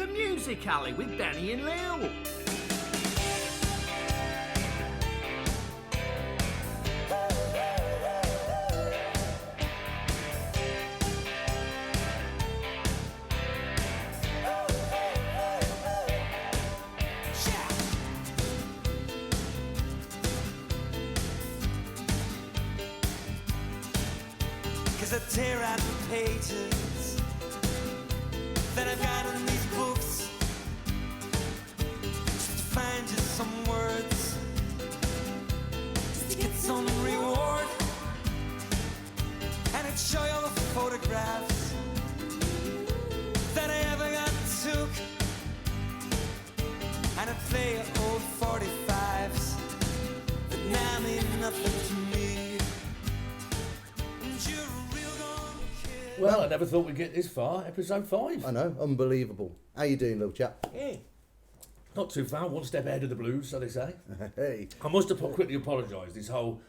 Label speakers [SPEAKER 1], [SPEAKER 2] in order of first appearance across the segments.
[SPEAKER 1] The Music Alley with Danny and Lil.
[SPEAKER 2] I tear out the pages that I've got in these books just to find just some words, just to get some reward, and I'd show you all the photographs that I ever got took, and I'd play your old 45s that now mean nothing to me.
[SPEAKER 3] Well, I never thought we'd get this far. Episode 5.
[SPEAKER 4] I know, unbelievable. How you doing, little chap?
[SPEAKER 3] Not too far, one step ahead of the blues, so they say.
[SPEAKER 4] Hey.
[SPEAKER 3] I must have quickly apologise. This whole,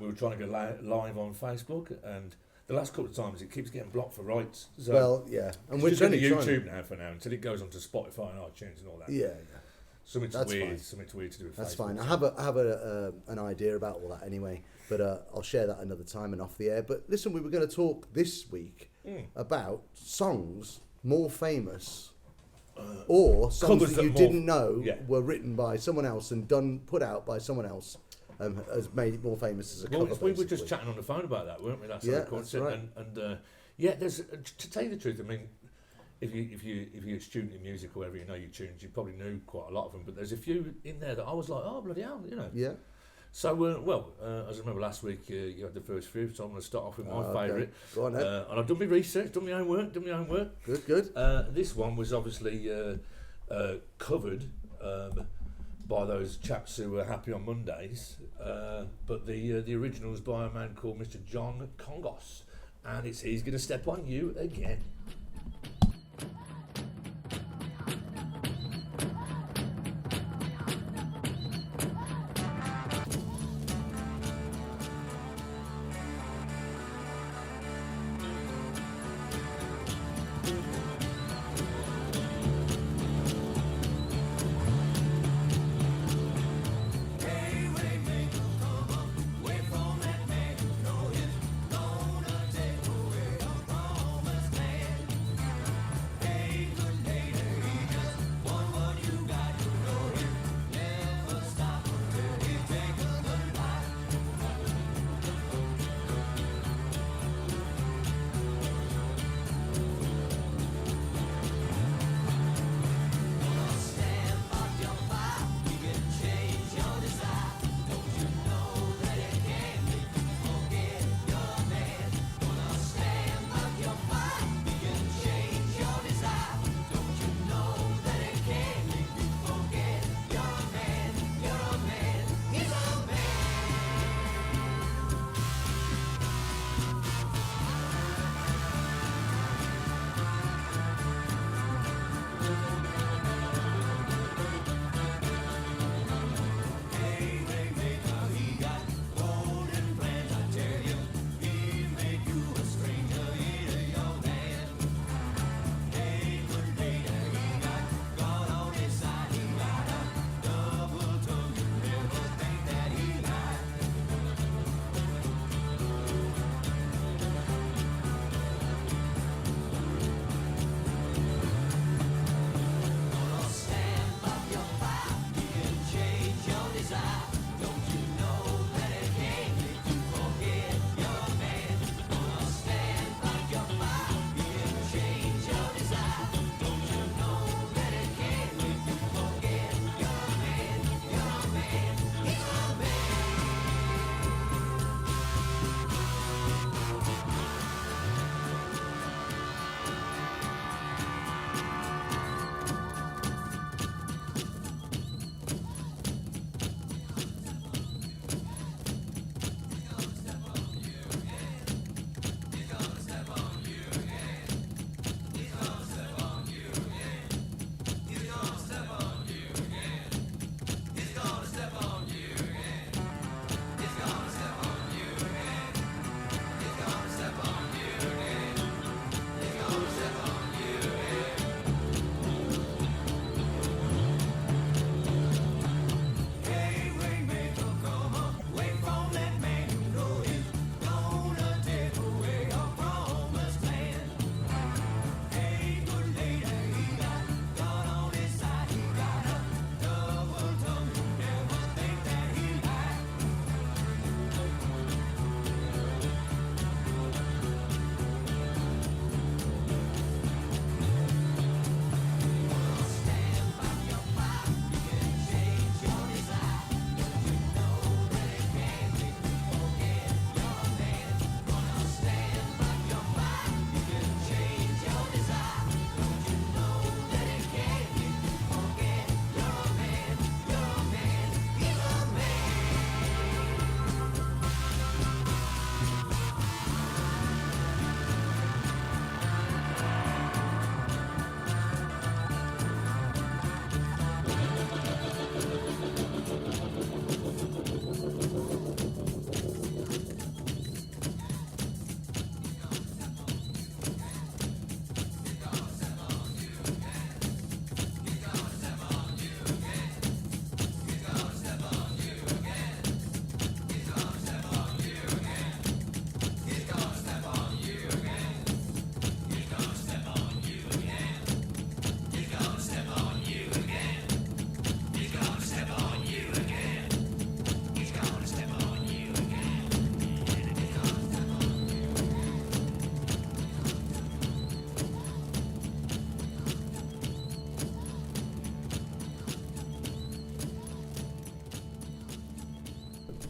[SPEAKER 3] we were trying to go live on Facebook, and the last couple of times it keeps getting blocked for rights. So
[SPEAKER 4] well, yeah. And
[SPEAKER 3] we're
[SPEAKER 4] just
[SPEAKER 3] only
[SPEAKER 4] only
[SPEAKER 3] YouTube now for now, until it goes onto Spotify and iTunes and all that.
[SPEAKER 4] Yeah, yeah.
[SPEAKER 3] Something's
[SPEAKER 4] That's
[SPEAKER 3] weird.
[SPEAKER 4] fine.
[SPEAKER 3] Something's weird to do with
[SPEAKER 4] That's
[SPEAKER 3] Facebook.
[SPEAKER 4] fine. I have an idea about all that anyway, but I'll share that another time and off the air. But listen, we were going to talk this week about songs more famous or songs
[SPEAKER 3] covers
[SPEAKER 4] that you
[SPEAKER 3] that
[SPEAKER 4] didn't know
[SPEAKER 3] yeah.
[SPEAKER 4] were written by someone else and put out by someone else, has made it more famous as a cover.
[SPEAKER 3] We were just
[SPEAKER 4] basically.
[SPEAKER 3] chatting on the phone about that, weren't we? That's
[SPEAKER 4] Yeah,
[SPEAKER 3] how
[SPEAKER 4] that's right.
[SPEAKER 3] And yeah, there's to tell you the truth. I mean, if you're a student in music or whatever, you know your tunes. You probably knew quite a lot of them, but there's a few in there that I was like, oh bloody hell, you know.
[SPEAKER 4] Yeah.
[SPEAKER 3] So as I remember last week, you had the first few, so I'm going to start off with my
[SPEAKER 4] Okay.
[SPEAKER 3] favourite.
[SPEAKER 4] Go on then.
[SPEAKER 3] And I've done my research, done my own work.
[SPEAKER 4] Good.
[SPEAKER 3] This one was obviously covered by those chaps who were Happy on Mondays, but the original was by a man called Mr. John Congos, and it's He's Gonna Step on You Again.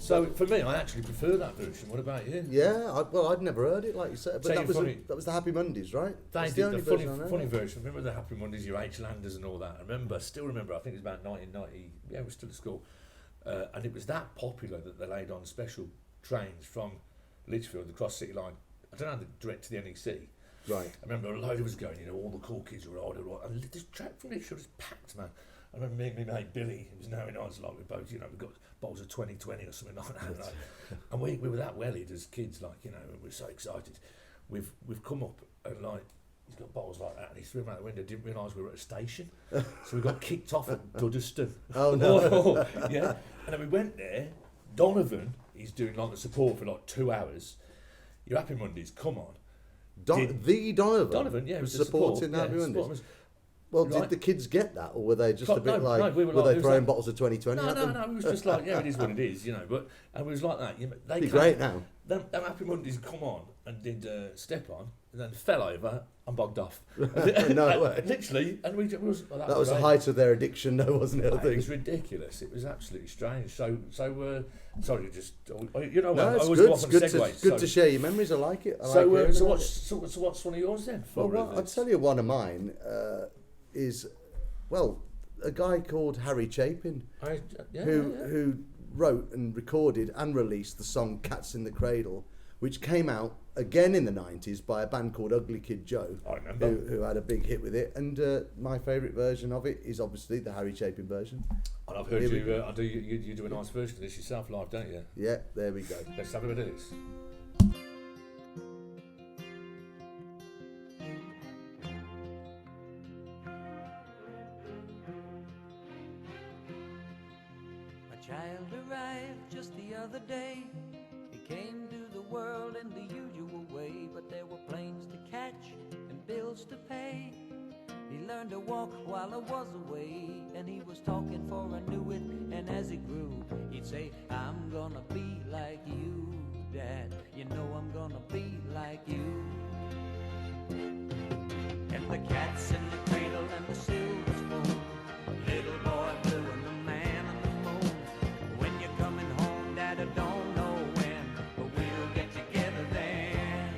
[SPEAKER 3] So for me, I actually prefer that version. What about you?
[SPEAKER 4] Yeah, well, I'd never heard it, like you said, but
[SPEAKER 3] Tell you funny-
[SPEAKER 4] that was the Happy Mondays, right?
[SPEAKER 3] They
[SPEAKER 4] That's
[SPEAKER 3] did
[SPEAKER 4] only
[SPEAKER 3] the funny,
[SPEAKER 4] version I know.
[SPEAKER 3] funny version. Remember the Happy Mondays, your H. Landers and all that? Still remember, I think it was about 1990. Yeah, we were still at school. And it was that popular that they laid on special trains from Lichfield, the Cross City Line. I don't know, direct to the NEC.
[SPEAKER 4] Right.
[SPEAKER 3] I remember a load of us going, all the cool kids were older, and this track from Lichfield was packed, man. I remember me and my mate Billy, it was now in ours, like we both, we got bottles of 2020 or something like that. Like. And we were that wellied as kids, like, and we were so excited. We've come up and, like, he's got bottles like that, and he threw them out the window, didn't realise we were at a station. So we got kicked off at Duddeston.
[SPEAKER 4] Oh, no.
[SPEAKER 3] Yeah. And then we went there, Donovan, he's doing like the support for like 2 hours. Your Happy Mondays, come on.
[SPEAKER 4] The Donovan?
[SPEAKER 3] Donovan, yeah,
[SPEAKER 4] was
[SPEAKER 3] the support,
[SPEAKER 4] supporting
[SPEAKER 3] yeah,
[SPEAKER 4] Happy Mondays.
[SPEAKER 3] support.
[SPEAKER 4] Well,
[SPEAKER 3] Right.
[SPEAKER 4] did the kids get that, or were they just a bit
[SPEAKER 3] No,
[SPEAKER 4] like,
[SPEAKER 3] we
[SPEAKER 4] were
[SPEAKER 3] were like-
[SPEAKER 4] they
[SPEAKER 3] it was
[SPEAKER 4] throwing
[SPEAKER 3] like-
[SPEAKER 4] bottles of 2020 at them?
[SPEAKER 3] No, it was just like, yeah, it is what it is, but and it was like that. They
[SPEAKER 4] It'd be
[SPEAKER 3] came-
[SPEAKER 4] great now.
[SPEAKER 3] Them Happy Mondays come on and did Step On, and then fell over and bogged off.
[SPEAKER 4] No way.
[SPEAKER 3] Literally, and we was
[SPEAKER 4] That was the
[SPEAKER 3] great.
[SPEAKER 4] height of their addiction, though, wasn't it? I
[SPEAKER 3] It
[SPEAKER 4] think.
[SPEAKER 3] was ridiculous. It was absolutely strange. So sorry, just you know,
[SPEAKER 4] No,
[SPEAKER 3] I
[SPEAKER 4] it's
[SPEAKER 3] always
[SPEAKER 4] good.
[SPEAKER 3] go
[SPEAKER 4] It's
[SPEAKER 3] off on
[SPEAKER 4] good,
[SPEAKER 3] segues.
[SPEAKER 4] good to share your memories. I like it. I like
[SPEAKER 3] So,
[SPEAKER 4] hearing
[SPEAKER 3] so
[SPEAKER 4] about
[SPEAKER 3] what's one of yours then?
[SPEAKER 4] Well, I'll tell you one of mine is, well, a guy called Harry Chapin, who wrote and recorded and released the song Cats in the Cradle, which came out again in the 90s by a band called Ugly Kid Joe,
[SPEAKER 3] I remember.
[SPEAKER 4] who had a big hit with it. And my favourite version of it is obviously the Harry Chapin version.
[SPEAKER 3] And I've heard
[SPEAKER 4] Here we
[SPEAKER 3] you do a nice version of this yourself live, don't you?
[SPEAKER 4] Yeah, there we go.
[SPEAKER 3] Let's have a bit of this.
[SPEAKER 5] A child arrived just the other day. He came to the world in the usual way, but there were planes to catch and bills to pay. He learned to walk while I was away, and he was talking for I knew it. And as he grew, he'd say, I'm gonna be like you, Dad. You know I'm gonna be like you. And the cat's in the cradle and the silver spoon, little boy blue and the man on the moon. When you're coming home, Dad, I don't know when, but we'll get together then.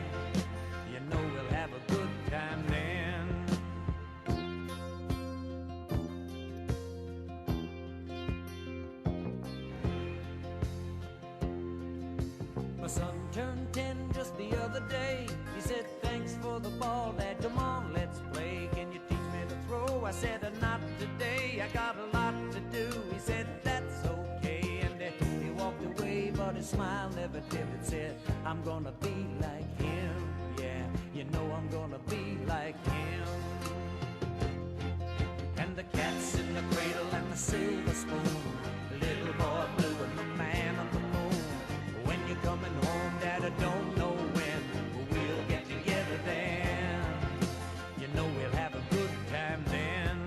[SPEAKER 5] You know we'll have a good time then. My son turned 10 just the other day. He said, thanks for the ball, Dad, come on, let's play. Can you teach me to throw? I said, not today, I got a lot to do. He said, that's okay, and he walked away, but his smile never dimmed. Said, I'm gonna be like him, yeah, you know I'm gonna be like him. And the cat's in the cradle and the silver spoon, little boy blue and the man on the moon. When you're coming home, Dad, I don't know when, but we'll get together then. You know we'll have a good time then.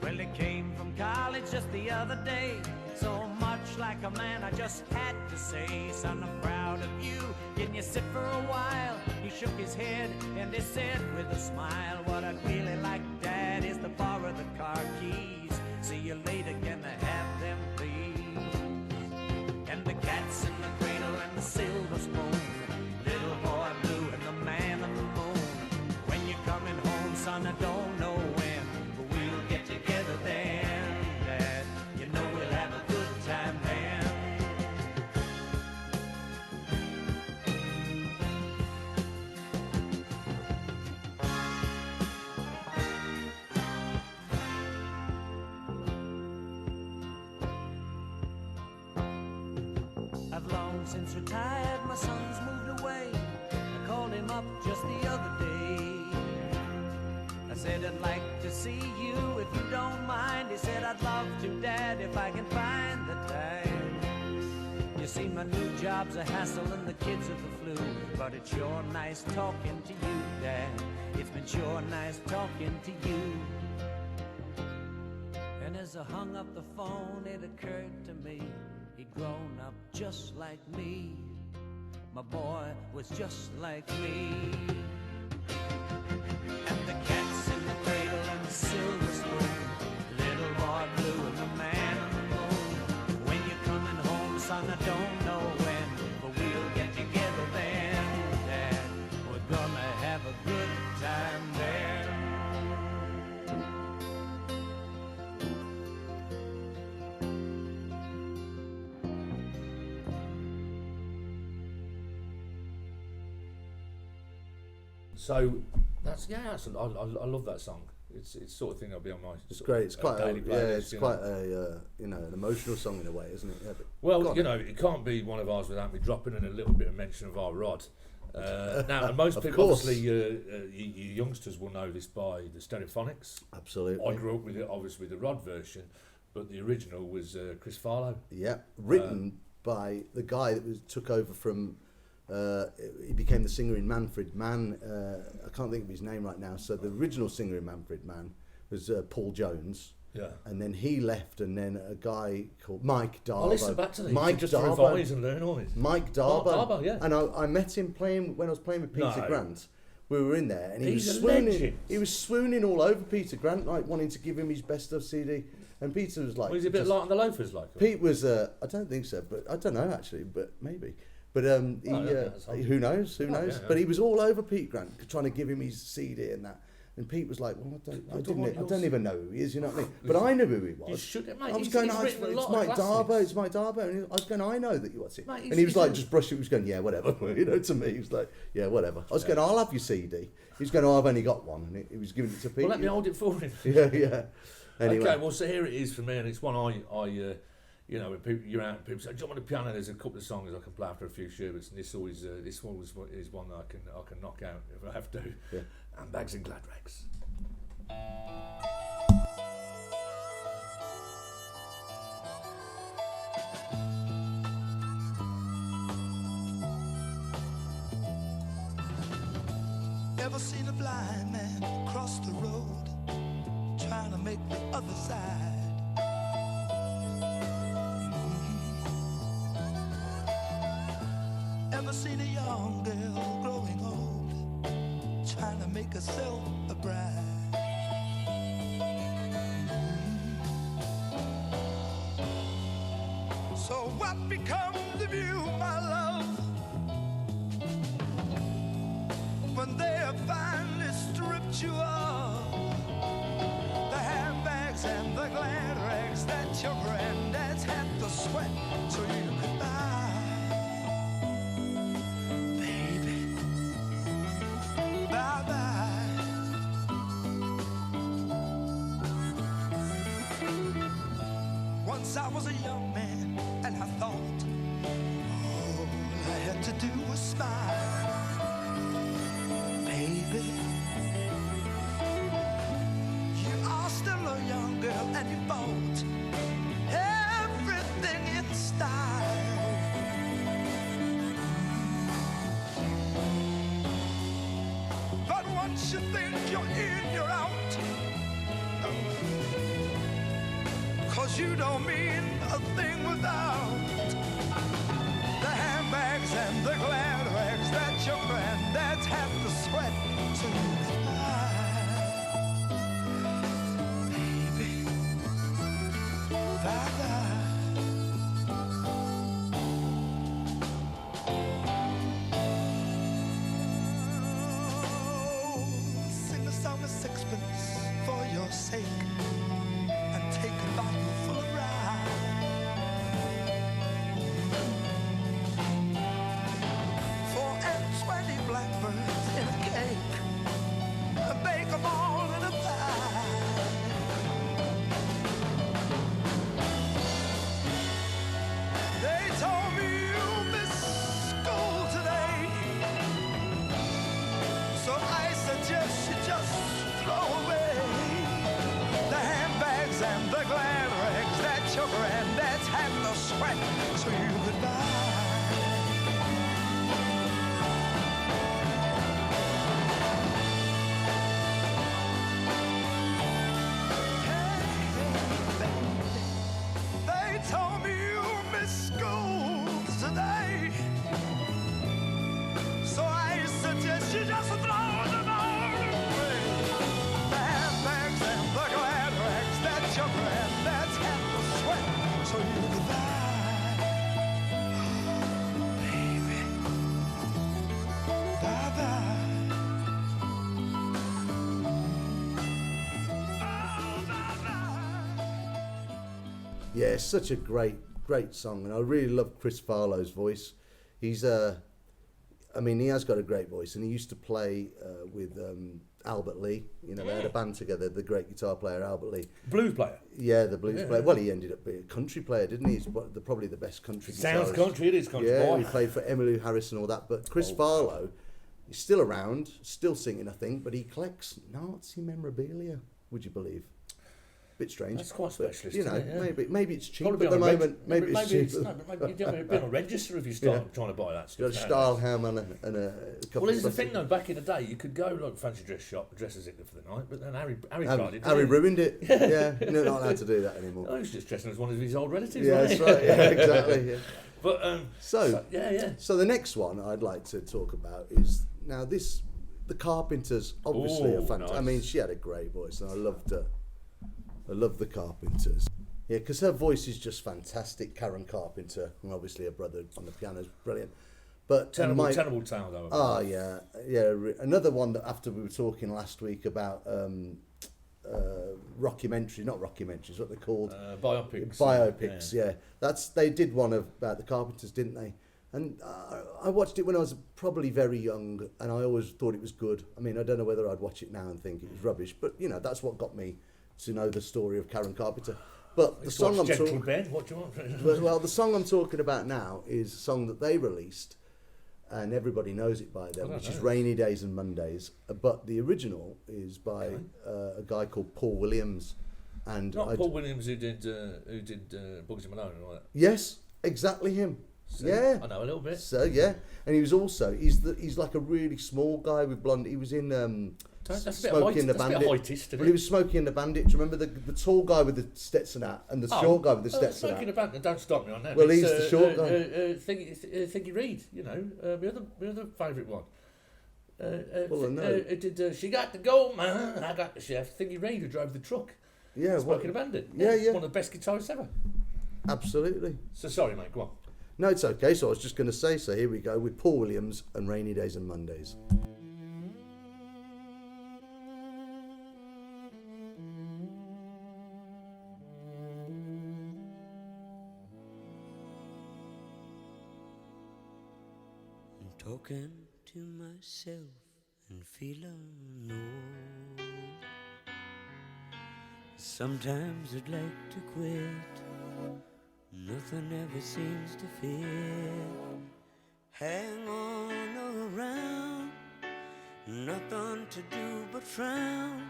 [SPEAKER 5] Well, he came from college just the other day, so much like a man I just had to say, son, I'm proud of you. Can you sit for a while? He shook his head and he said with a smile, what I'd really like, Dad, is to borrow the car keys. See you later, can I have them, please? And the cat's in the cradle and the silver spoon, little boy blue and the man on the moon. When you're coming home, son, I don't know when, but we'll get together then, Dad. You know we'll have a good time then. I've long since retired, my son's moved away. I called him up just the other day. I said, I'd like to see you if you don't mind. He said, I'd love to, Dad, if I can find the time. You see, my new job's a hassle and the kids are the flu, but it's sure nice talking to you, Dad. It's been sure nice talking to you. And as I hung up the phone, it occurred to me, he'd grown up just like me. My boy was just like me. And the
[SPEAKER 3] So that's I love that song. It's sort of thing that'll be on my.
[SPEAKER 4] It's great. It's quite
[SPEAKER 3] daily
[SPEAKER 4] a,
[SPEAKER 3] playlist,
[SPEAKER 4] it's
[SPEAKER 3] you
[SPEAKER 4] quite
[SPEAKER 3] know.
[SPEAKER 4] a an emotional song in a way, isn't it? Yeah, but
[SPEAKER 3] Well,
[SPEAKER 4] go on.
[SPEAKER 3] you know, it can't be one of ours without me dropping in a little bit of mention of our Rod. Now, and most
[SPEAKER 4] Of
[SPEAKER 3] people,
[SPEAKER 4] course.
[SPEAKER 3] obviously, you youngsters will know this by the Stereophonics.
[SPEAKER 4] Absolutely.
[SPEAKER 3] I grew up with it, obviously, with the Rod version, but the original was Chris Farlow.
[SPEAKER 4] Yeah, written by the guy that took over from. He became the singer in Manfred Mann. I can't think of his name right now. So the original singer in Manfred Mann was Paul Jones.
[SPEAKER 3] Yeah.
[SPEAKER 4] And then he left, and then a guy called Mike Darbo.
[SPEAKER 3] I'll listen back to these
[SPEAKER 4] Mike
[SPEAKER 3] just to
[SPEAKER 4] Darbo.
[SPEAKER 3] revise and learn all this.
[SPEAKER 4] Mike Darbo.
[SPEAKER 3] Mark Darbo, yeah.
[SPEAKER 4] And I met him playing when I was playing with Peter
[SPEAKER 3] No.
[SPEAKER 4] Grant. We were in there, and he
[SPEAKER 3] He's
[SPEAKER 4] was
[SPEAKER 3] a
[SPEAKER 4] swooning.
[SPEAKER 3] legend.
[SPEAKER 4] He was swooning all over Peter Grant, like wanting to give him his best of CD. And Peter was like,
[SPEAKER 3] Was he a bit
[SPEAKER 4] just-
[SPEAKER 3] light on the loafers, like?
[SPEAKER 4] Pete was, I don't think so, but I don't know actually, but maybe. But
[SPEAKER 3] yeah, that's all.
[SPEAKER 4] who knows? Who knows?
[SPEAKER 3] yeah.
[SPEAKER 4] But he was all over Pete Grant, trying to give him his CD and that. And Pete was like, "Well, I don't even know who he is." You know what I mean? But I knew who he was.
[SPEAKER 3] You should, mate.
[SPEAKER 4] I was
[SPEAKER 3] He's
[SPEAKER 4] going,
[SPEAKER 3] written a
[SPEAKER 4] "It's
[SPEAKER 3] lot of
[SPEAKER 4] Mike
[SPEAKER 3] classics."
[SPEAKER 4] Darbo. It's Mike Darbo." And I was going, "I know that you what's it?"
[SPEAKER 3] Mate,
[SPEAKER 4] And he was
[SPEAKER 3] he's
[SPEAKER 4] like,
[SPEAKER 3] a-
[SPEAKER 4] just brushing. He was going, "Yeah, whatever." You know, to me, he was like, "Yeah, whatever." I was going, "I'll have your CD." He was going, "Oh, I've only got one," and he was giving it to Pete.
[SPEAKER 3] Well, let me hold it for him.
[SPEAKER 4] Yeah. Anyway,
[SPEAKER 3] Okay, well, so here it is for me, and it's one you know, when people, you're out and people say, "Jump on the piano." There's a couple of songs I can play after a few sherbets, and this one is one that I can knock out if I have to.
[SPEAKER 4] Yeah.
[SPEAKER 3] And Bags and Glad Rags.
[SPEAKER 2] Ever seen a blind man cross the road, trying to make the other side? Ever seen a young girl growing old, trying to make herself a bride? So what becomes of you, my love, when they have finally stripped you of the handbags and the glad rags that your granddad's had to sweat so you could buy? Baby, bye-bye. Once I was a young man and I thought all I had to do was smile. Baby, you are still a young girl and you bought everything in style. But once you think you're in, you're out. 'Cause you don't mean a thing without the handbags and the glad rags that your granddad's had to sweat to buy. Baby, bye-bye. Oh, sing a song of sixpence for your sake and take a bottle full of rye. Four and 20 blackbirds in a cake, bake them all in a pie. They told me you missed school today, so I suggest you just throw away the handbags and the glad rags that your granddad's had to sweat so you could buy. They told me you missed school today, so I suggest you just throw them all away. The handbags and the glad rags that your granddad's had to sweat so you could buy. Baby, bye-bye. Oh, bye-bye.
[SPEAKER 4] yeah, it's such a great song, and I really love Chris Farlow's voice. He's I mean, he has got a great voice, and he used to play with Albert Lee. You know, they had a band together, the great guitar player, Albert Lee.
[SPEAKER 3] Blues player.
[SPEAKER 4] Yeah, the blues player. Well, he ended up being a country player, didn't he? He's probably the best country
[SPEAKER 3] Sounds
[SPEAKER 4] guitarist.
[SPEAKER 3] country, it is country.
[SPEAKER 4] Yeah,
[SPEAKER 3] boy.
[SPEAKER 4] he played for Emmylou Harris and all that. But Chris Farlow, he's still around, still singing, I think, but he collects Nazi memorabilia, would you believe? Bit strange.
[SPEAKER 3] That's quite specialist,
[SPEAKER 4] You know,
[SPEAKER 3] isn't it? Yeah.
[SPEAKER 4] maybe it's cheap
[SPEAKER 3] Probably
[SPEAKER 4] at the
[SPEAKER 3] on a
[SPEAKER 4] moment. Maybe it's cheap.
[SPEAKER 3] no, but maybe you've been on a register if you start trying to buy that stuff.
[SPEAKER 4] Got a style ham and a couple
[SPEAKER 3] Well,
[SPEAKER 4] of
[SPEAKER 3] this is the
[SPEAKER 4] stuff.
[SPEAKER 3] thing though. Back in the day, you could go like fancy dress shop, dress as Hitler for the night, but then Harry tried it.
[SPEAKER 4] Harry
[SPEAKER 3] didn't he?
[SPEAKER 4] ruined it. Yeah, you're not allowed to do that anymore.
[SPEAKER 3] Oh, he was just dressing as one of his old relatives.
[SPEAKER 4] Yeah,
[SPEAKER 3] wasn't
[SPEAKER 4] that's
[SPEAKER 3] he?
[SPEAKER 4] right. Yeah, exactly. Yeah.
[SPEAKER 3] But
[SPEAKER 4] So
[SPEAKER 3] yeah.
[SPEAKER 4] So the next one I'd like to talk about is now the Carpenters. Obviously,
[SPEAKER 3] Ooh,
[SPEAKER 4] I
[SPEAKER 3] nice.
[SPEAKER 4] mean, she had a great voice, and I loved her. I love the Carpenters. Yeah, because her voice is just fantastic. Karen Carpenter, and obviously her brother on the piano is brilliant. But
[SPEAKER 3] Terrible tale though.
[SPEAKER 4] Oh yeah. Another one that after we were talking last week about rockumentaries, not rockumentaries, what they're called.
[SPEAKER 3] Biopics.
[SPEAKER 4] Biopics, yeah. They did one about the Carpenters, didn't they? And I watched it when I was probably very young, and I always thought it was good. I mean, I don't know whether I'd watch it now and think it was rubbish, but you know, that's what got me to know the story of Karen Carpenter. But the song I'm
[SPEAKER 3] Gentle
[SPEAKER 4] talking
[SPEAKER 3] Ben, what do you want?
[SPEAKER 4] well, the song I'm talking about now is a song that they released, and everybody knows it by them, which is "Rainy Days and Mondays." But the original is by a guy called Paul Williams, and
[SPEAKER 3] Not Paul Williams who did Bugsy Malone and all that.
[SPEAKER 4] Yes, exactly him.
[SPEAKER 3] See,
[SPEAKER 4] Yeah,
[SPEAKER 3] I know a little bit.
[SPEAKER 4] So yeah, and he was also he's like a really small guy with blonde. He was in
[SPEAKER 3] That's a bit
[SPEAKER 4] Smokey and the
[SPEAKER 3] that's a bit
[SPEAKER 4] Bandit.
[SPEAKER 3] heightist, isn't
[SPEAKER 4] Well, he was Smokey and the Bandit. Do you remember the tall guy with the Stetson hat and the short guy with the Stetson
[SPEAKER 3] Smoking
[SPEAKER 4] hat?
[SPEAKER 3] a Bandit, don't stop me on that.
[SPEAKER 4] Well,
[SPEAKER 3] It's,
[SPEAKER 4] he's the short guy.
[SPEAKER 3] Thingy Reed, you know, my other favourite one.
[SPEAKER 4] Well, I know.
[SPEAKER 3] She got the gold man, I got the chef. Thingy Reed, who drove the truck.
[SPEAKER 4] Yeah,
[SPEAKER 3] Smoking a Bandit.
[SPEAKER 4] Yeah.
[SPEAKER 3] One of the best guitarists ever.
[SPEAKER 4] Absolutely.
[SPEAKER 3] So sorry, mate, go on.
[SPEAKER 4] No, it's okay. So I was just going to say, so here we go with Paul Williams and Rainy Days and Mondays.
[SPEAKER 6] I'm talking to myself and feeling old. Sometimes I'd like to quit. Nothing ever seems to fit. Hang on around, nothing to do but frown.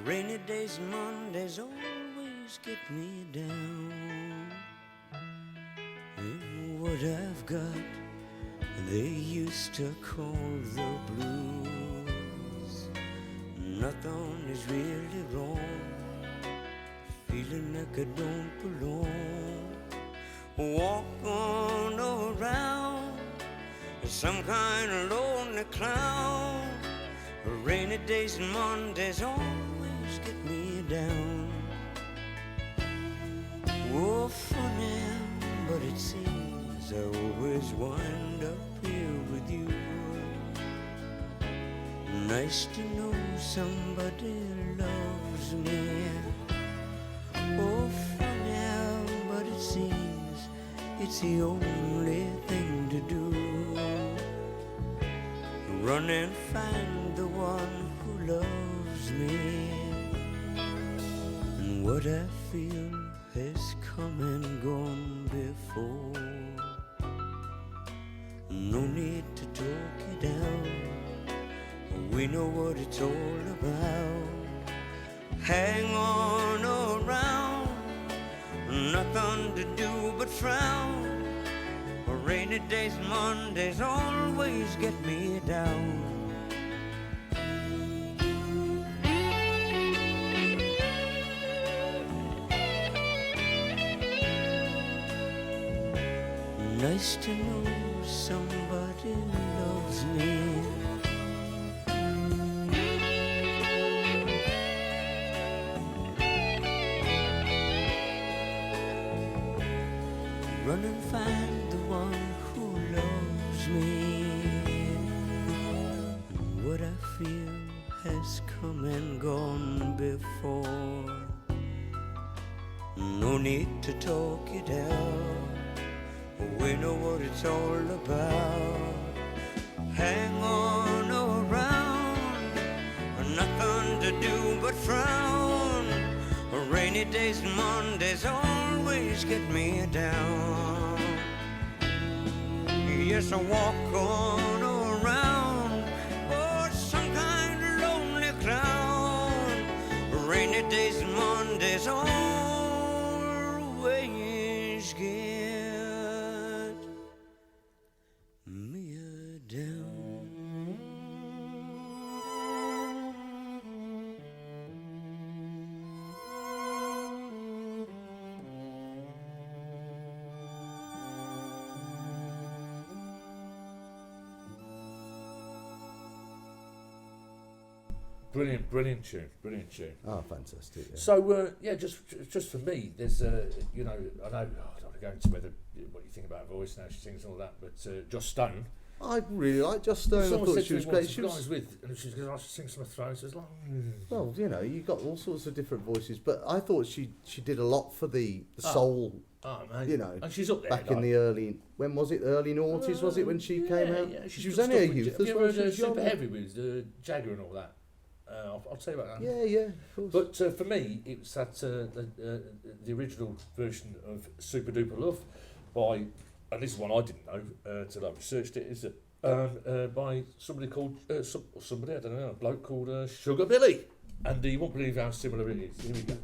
[SPEAKER 6] Rainy days and Mondays always get me down. And what I've got, they used to call the blues. Nothing is really wrong, feeling like I don't belong. Walking around some kind of lonely clown. Rainy days and Mondays always get me down. Oh, funny, but it seems I always wind up here with you. Nice to know somebody loves me. Oh, funny, but it seems it's the only thing to do. Run and find the one who loves me. And what I feel has come and gone before. No need to talk it out, we know what it's all about. Hang on around, nothing to do but frown. Rainy days and Mondays always get me down. Nice to know somebody loves me. Run and find the one who loves me. And what I feel has come and gone before. No need to talk it out, we know what it's all about. hang on around. Nothing to do but frown. Rainy days and Mondays always get me down. Yes, I walk on around, oh, some kind of lonely clown. Rainy days and Mondays always get me down.
[SPEAKER 3] Brilliant tune.
[SPEAKER 4] Oh, fantastic. Yeah.
[SPEAKER 3] So yeah, just for me, there's you know, I know I don't want to go into what you think about her voice now. She sings and all that, but Joss Stone.
[SPEAKER 4] I really like Joss Stone. I
[SPEAKER 3] Someone
[SPEAKER 4] thought
[SPEAKER 3] said
[SPEAKER 4] she
[SPEAKER 3] to
[SPEAKER 4] was
[SPEAKER 3] me
[SPEAKER 4] great.
[SPEAKER 3] once,
[SPEAKER 4] She
[SPEAKER 3] "Who I
[SPEAKER 4] was,
[SPEAKER 3] was with," and she was going, "I should sing some of Thrones." I was like,
[SPEAKER 4] well, you know, you got all sorts of different voices, but I thought she did a lot for the soul.
[SPEAKER 3] "Oh man,"
[SPEAKER 4] You know,
[SPEAKER 3] and she's up there.
[SPEAKER 4] Back in
[SPEAKER 3] like-
[SPEAKER 4] the early, when was it? The early noughties, was it when she came out?
[SPEAKER 3] Yeah,
[SPEAKER 4] She was
[SPEAKER 3] done
[SPEAKER 4] only a
[SPEAKER 3] stuff with
[SPEAKER 4] youth
[SPEAKER 3] have
[SPEAKER 4] as
[SPEAKER 3] you
[SPEAKER 4] well.
[SPEAKER 3] ever
[SPEAKER 4] She
[SPEAKER 3] heard
[SPEAKER 4] was young.
[SPEAKER 3] Super Heavy with Jagger and all that? I'll tell you about that.
[SPEAKER 4] Yeah, of course.
[SPEAKER 3] But for me, it was that the original version of Super Duper Love by, and this is one I didn't know till I researched it, is by somebody called, somebody, I don't know, a bloke called Sugar Billy. And you won't believe how similar it is. Here we go.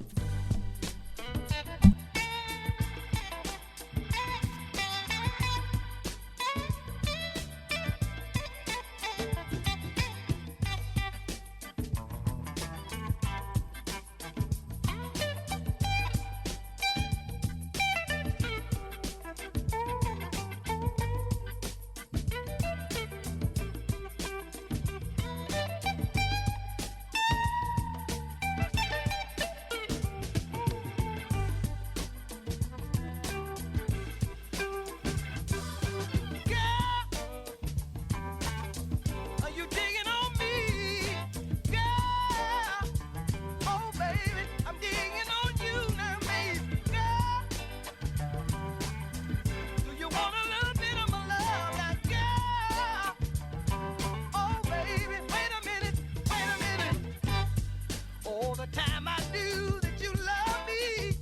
[SPEAKER 2] Are you digging on me? Girl. Oh, baby, I'm digging on you now, baby. Girl. Do you want a little bit of my love now, girl? Oh, baby, wait a minute. All the time I knew that you love me.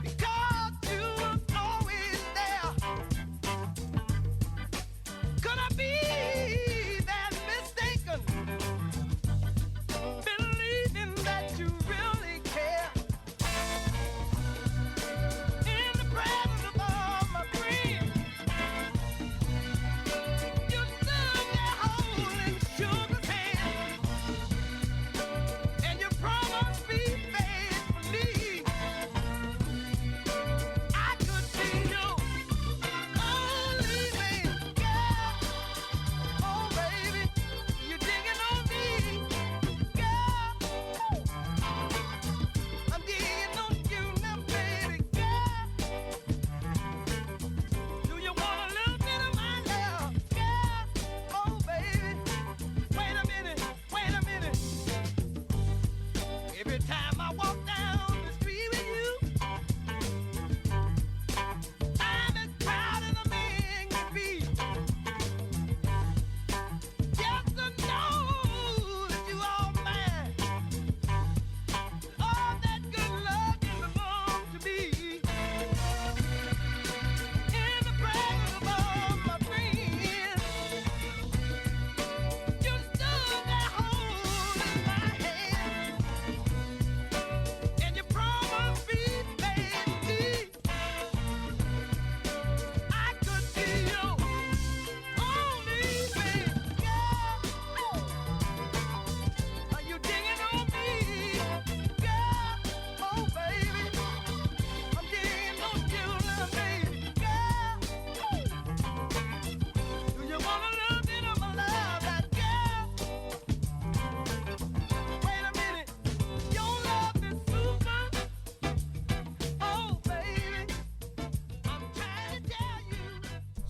[SPEAKER 2] Because you were always there. Could I be that mistaken? Believing that you really care. In the presence of all my friends, you stood there holding sugar's hand.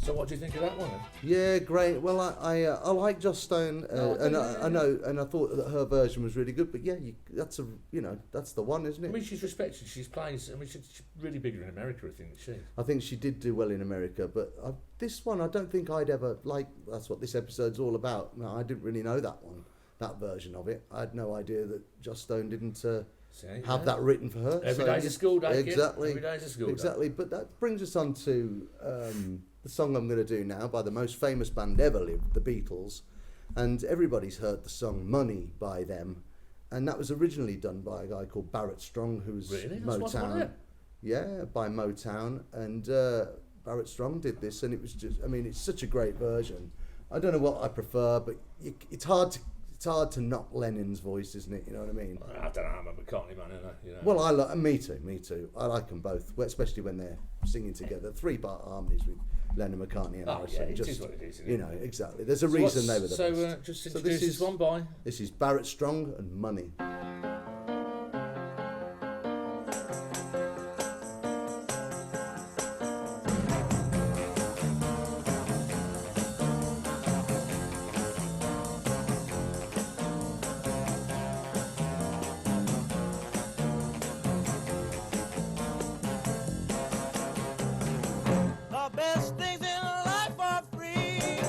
[SPEAKER 3] So what do you think of that one then?
[SPEAKER 4] Yeah, great. Well, I like Joss Stone, I know, and I thought that her version was really good. But yeah, that's the one, isn't it?
[SPEAKER 3] I mean, she's respected. She's plays. I mean, she's really bigger in America, I think, isn't she?
[SPEAKER 4] I think she did do well in America, but this one I don't think I'd ever like. That's what this episode's all about. No, I didn't really know that version of it. I had no idea that Joss Stone didn't have that written for her.
[SPEAKER 3] Every day's a school day.
[SPEAKER 4] Exactly.
[SPEAKER 3] Every day's a school day.
[SPEAKER 4] Exactly. But that brings us on to the song I'm going to do now by the most famous band ever lived, the Beatles, and everybody's heard the song "Money" by them, and that was originally done by a guy called Barrett Strong, who's
[SPEAKER 3] Really? That's what's on
[SPEAKER 4] Motown.
[SPEAKER 3] it?
[SPEAKER 4] Yeah, by Motown, and Barrett Strong did this, and it was just, I mean, it's such a great version. I don't know what I prefer, but it's hard to knock Lennon's voice, isn't it? You know what I mean?
[SPEAKER 3] I don't know. I'm a McCartney man, isn't I? You know.
[SPEAKER 4] Well, me too. I like them both, especially when they're singing together, 3-part harmonies with Lennon, McCartney, and Harrison.
[SPEAKER 3] Yeah, it
[SPEAKER 4] just,
[SPEAKER 3] is what it is. Isn't
[SPEAKER 4] you
[SPEAKER 3] it?
[SPEAKER 4] know, exactly. There's a reason they were the best.
[SPEAKER 3] Just introduce this one by.
[SPEAKER 4] This is Barrett Strong and "Money."
[SPEAKER 5] The best things in life are free,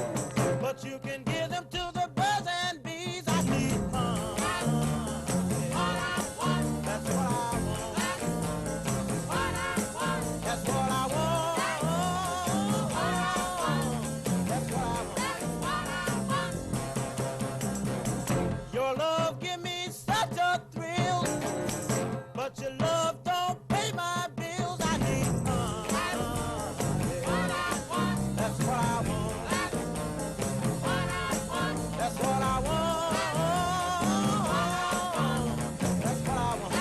[SPEAKER 5] but you can give them to the birds and bees. I need money. That's what I want. That's what I want. That's what I want. Your love give me such a thrill, but your love don't pay my bills. I need money. That's what I want. That's what I want. That's what I want.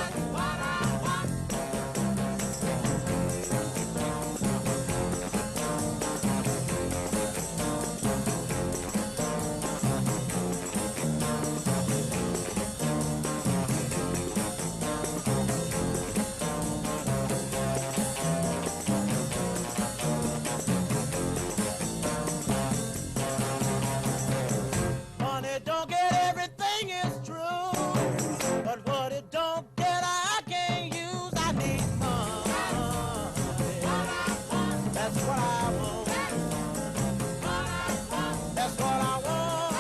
[SPEAKER 5] Money don't get everything, it's true. But what it don't get, I can't use. I need money. That's what I want. That's what I want.